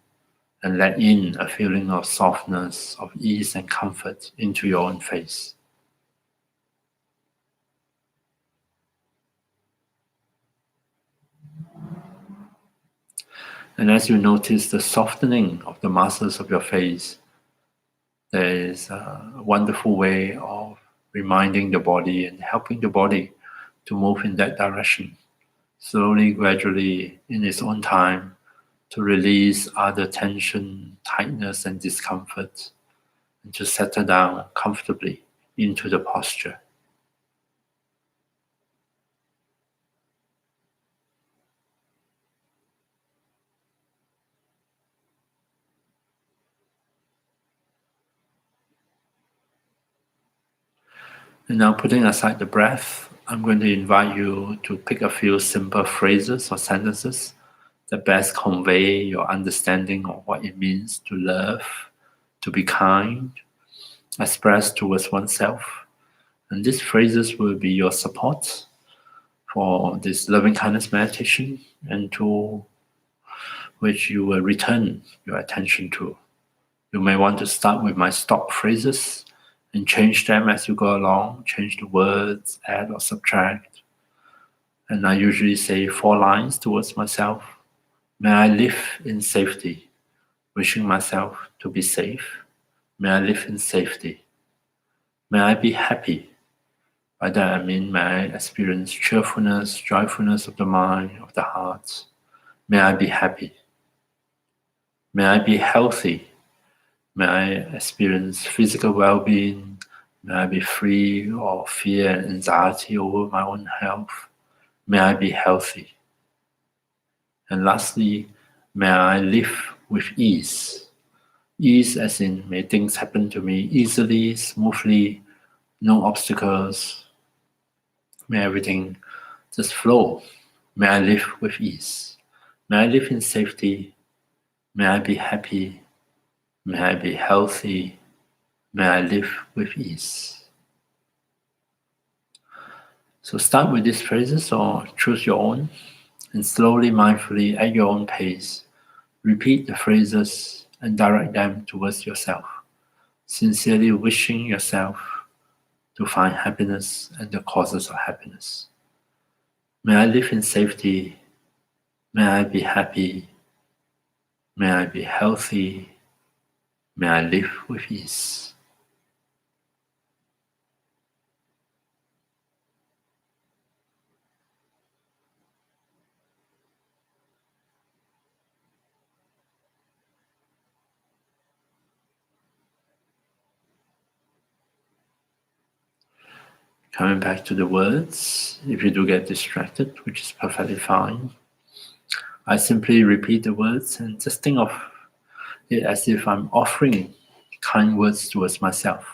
and let in a feeling of softness, of ease and comfort into your own face. And as you notice the softening of the muscles of your face, there is a wonderful way of reminding the body and helping the body to move in that direction, slowly, gradually, in its own time, to release other tension, tightness, and discomfort, and to settle down comfortably into the posture. And now, putting aside the breath, I'm going to invite you to pick a few simple phrases or sentences that best convey your understanding of what it means to love, to be kind, express towards oneself. And these phrases will be your support for this loving kindness meditation, and to which you will return your attention to. You may want to start with my stock phrases and change them as you go along, change the words, add or subtract. And I usually say 4 lines towards myself. May I live in safety, wishing myself to be safe. May I live in safety. May I be happy. By that I mean may I experience cheerfulness, joyfulness of the mind, of the heart. May I be happy. May I be healthy. May I experience physical well-being. May I be free of fear and anxiety over my own health. May I be healthy. And lastly, may I live with ease. Ease as in may things happen to me easily, smoothly, no obstacles. May everything just flow. May I live with ease. May I live in safety. May I be happy. May I be healthy. May I live with ease. So start with these phrases or choose your own, and slowly, mindfully, at your own pace, repeat the phrases and direct them towards yourself, sincerely wishing yourself to find happiness and the causes of happiness. May I live in safety. May I be happy. May I be healthy. May I live with ease. Coming back to the words, if you do get distracted, which is perfectly fine, I simply repeat the words and just think of it as if I'm offering kind words towards myself.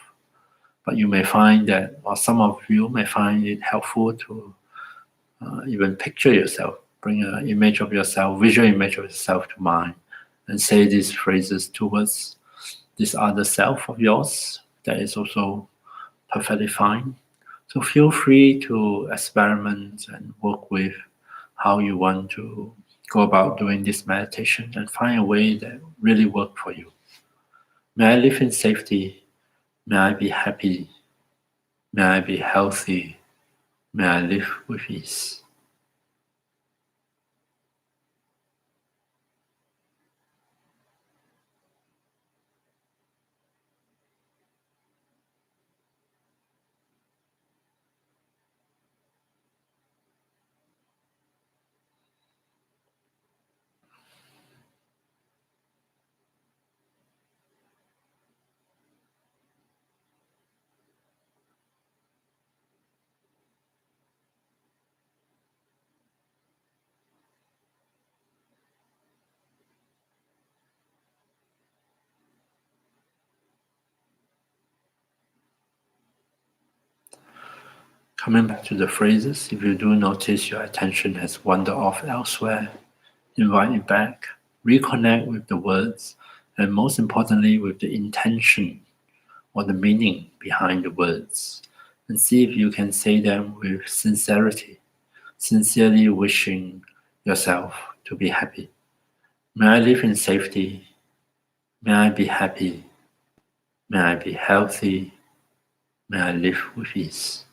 But you may find that, or some of you may find it helpful to even picture yourself, bring an image of yourself, visual image of yourself to mind, and say these phrases towards this other self of yours. That is also perfectly fine. So feel free to experiment and work with how you want to go about doing this meditation and find a way that really works for you. May I live in safety. May I be happy. May I be healthy. May I live with ease. Coming back to the phrases, if you do notice your attention has wandered off elsewhere, invite it back, reconnect with the words, and most importantly, with the intention or the meaning behind the words, and see if you can say them with sincerity, sincerely wishing yourself to be happy. May I live in safety. May I be happy. May I be healthy. May I live with ease.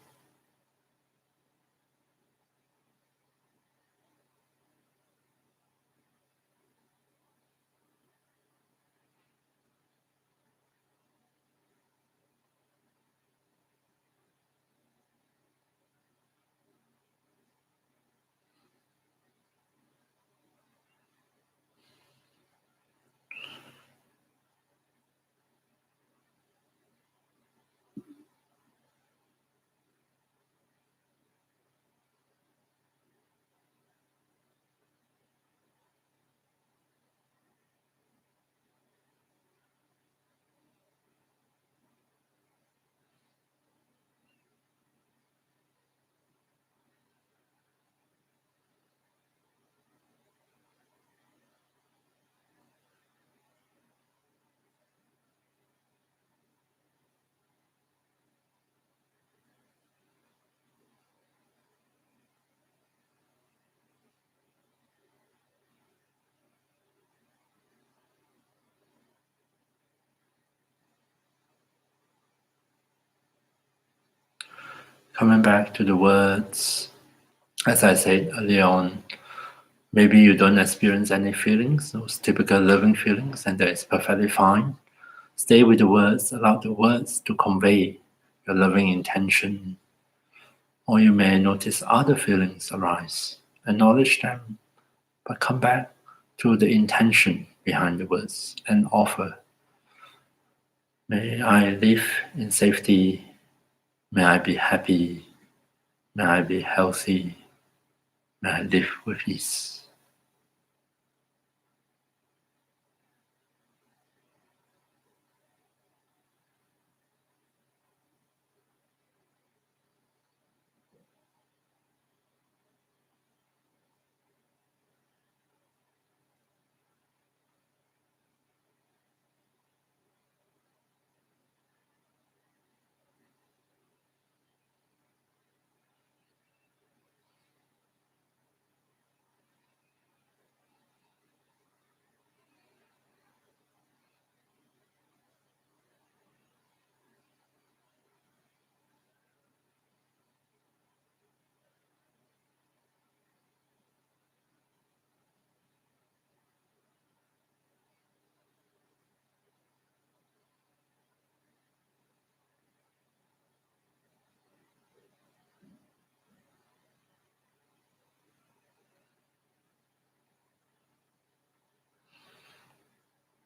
Coming back to the words, as I said earlier on, maybe you don't experience any feelings, those typical loving feelings, and that is perfectly fine. Stay with the words, allow the words to convey your loving intention. Or you may notice other feelings arise. Acknowledge them, but come back to the intention behind the words and offer. May I live in safety. May I be happy. May I be healthy. May I live with ease.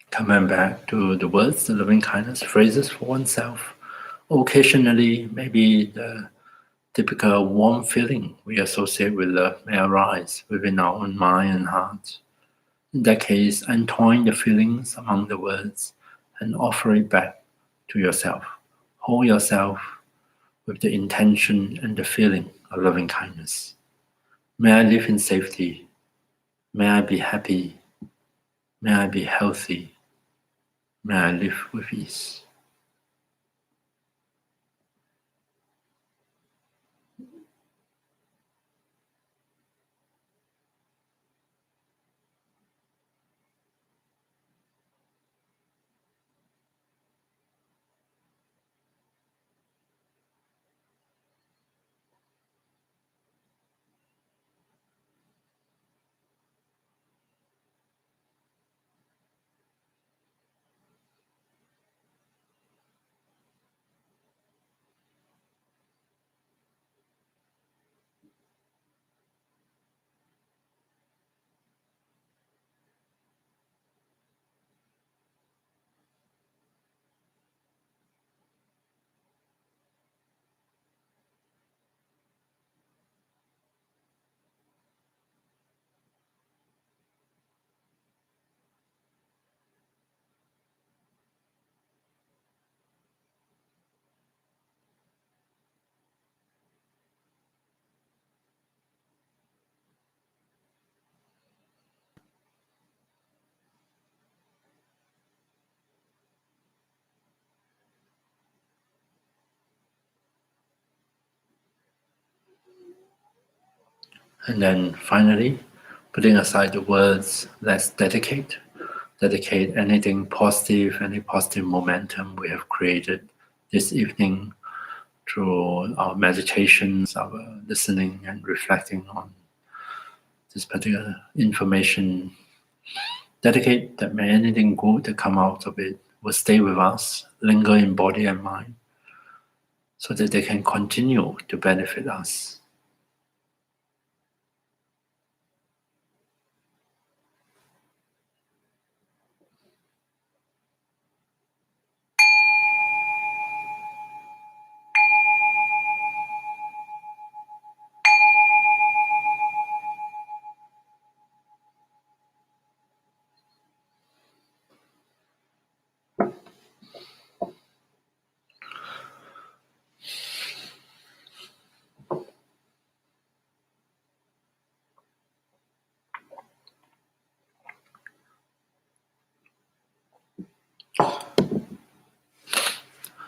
Coming back to the words, the loving kindness phrases for oneself. Occasionally, maybe the typical warm feeling we associate with love may arise within our own mind and heart. In that case, entwine the feelings among the words and offer it back to yourself. Hold yourself with the intention and the feeling of loving kindness. May I live in safety. May I be happy. May I be healthy. May I live with ease. And then finally, putting aside the words, let's dedicate anything positive, any positive momentum we have created this evening through our meditations, our listening and reflecting on this particular information. Dedicate that may anything good that come out of it will stay with us, linger in body and mind, so that they can continue to benefit us.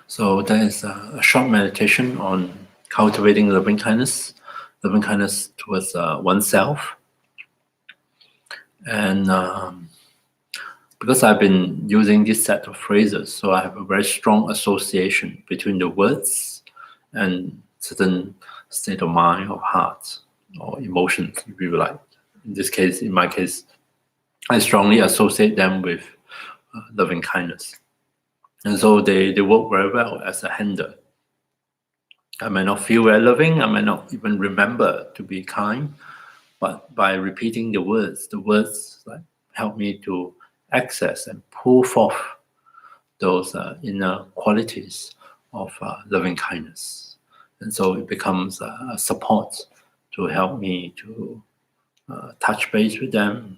So that is a short meditation on cultivating loving kindness towards oneself. And because I've been using this set of phrases, so I have a very strong association between the words and certain state of mind or heart or emotions, if you like. In my case, I strongly associate them with loving kindness. And so they work very well as a handle. I may not feel very loving, I may not even remember to be kind, but by repeating the words like, help me to access and pull forth those inner qualities of loving kindness. And so it becomes a support to help me to touch base with them,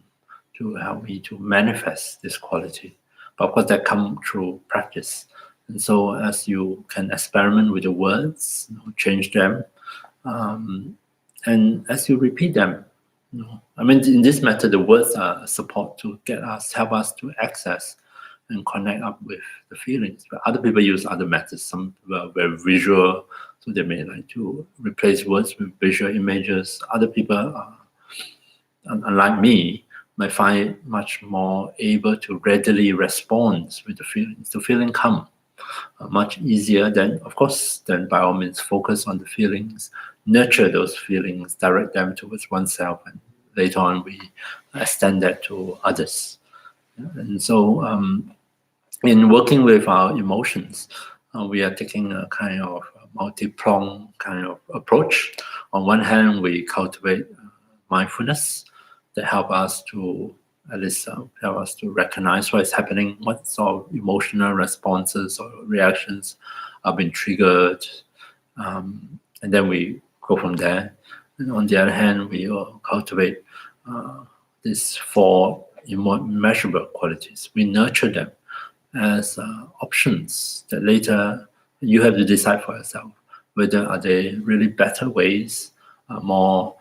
to help me to manifest this quality. But of course, that comes through practice. And so as you can experiment with the words, change them, and as you repeat them, in this method, the words are support to help us to access and connect up with the feelings. But other people use other methods. Some people are very visual, so they may like to replace words with visual images. Other people, unlike me, might find it much more able to readily respond with the feelings. The feeling come much easier. Then by all means focus on the feelings, nurture those feelings, direct them towards oneself, and later on we extend that to others. And so in working with our emotions, we are taking a kind of multi-pronged kind of approach. On one hand, we cultivate mindfulness that help us to help us to recognize what is happening, what sort of emotional responses or reactions have been triggered, and then we go from there. And on the other hand, we will cultivate these 4 immeasurable qualities. We nurture them as options that later you have to decide for yourself whether are they really better ways, more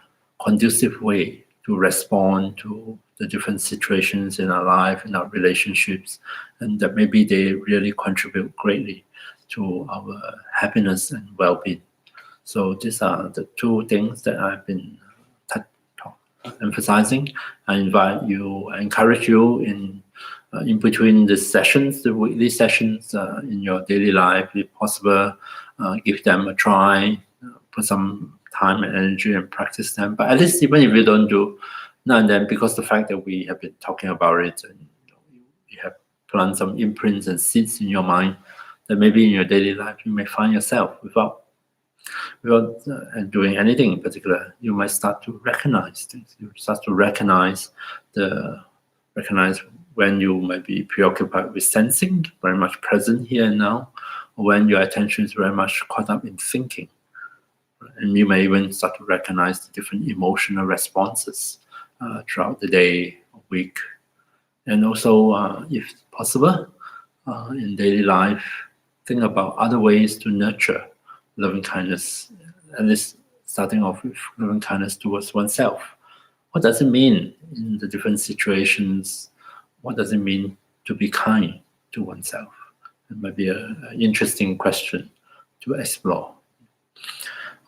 conducive way to respond to the different situations in our life, in our relationships, and that maybe they really contribute greatly to our happiness and well-being. So these are the two things that I've been emphasizing. I encourage you in between the sessions, the weekly sessions in your daily life, if possible, give them a try, put some time and energy and practice them. But at least even if you don't do now and then, because the fact that we have been talking about it and you have planted some imprints and seeds in your mind, that maybe in your daily life you may find yourself without doing anything in particular, you might start to recognize things. You start to recognize when you might be preoccupied with sensing, very much present here and now, or when your attention is very much caught up in thinking. And you may even start to recognize the different emotional responses throughout the day, or week. And also, if possible, in daily life, think about other ways to nurture loving kindness, at least starting off with loving kindness towards oneself. What does it mean in the different situations? What does it mean to be kind to oneself? It might be an interesting question to explore.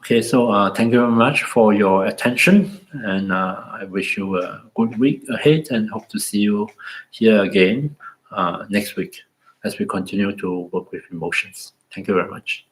Okay, so thank you very much for your attention, and I wish you a good week ahead and hope to see you here again next week as we continue to work with emotions. Thank you very much.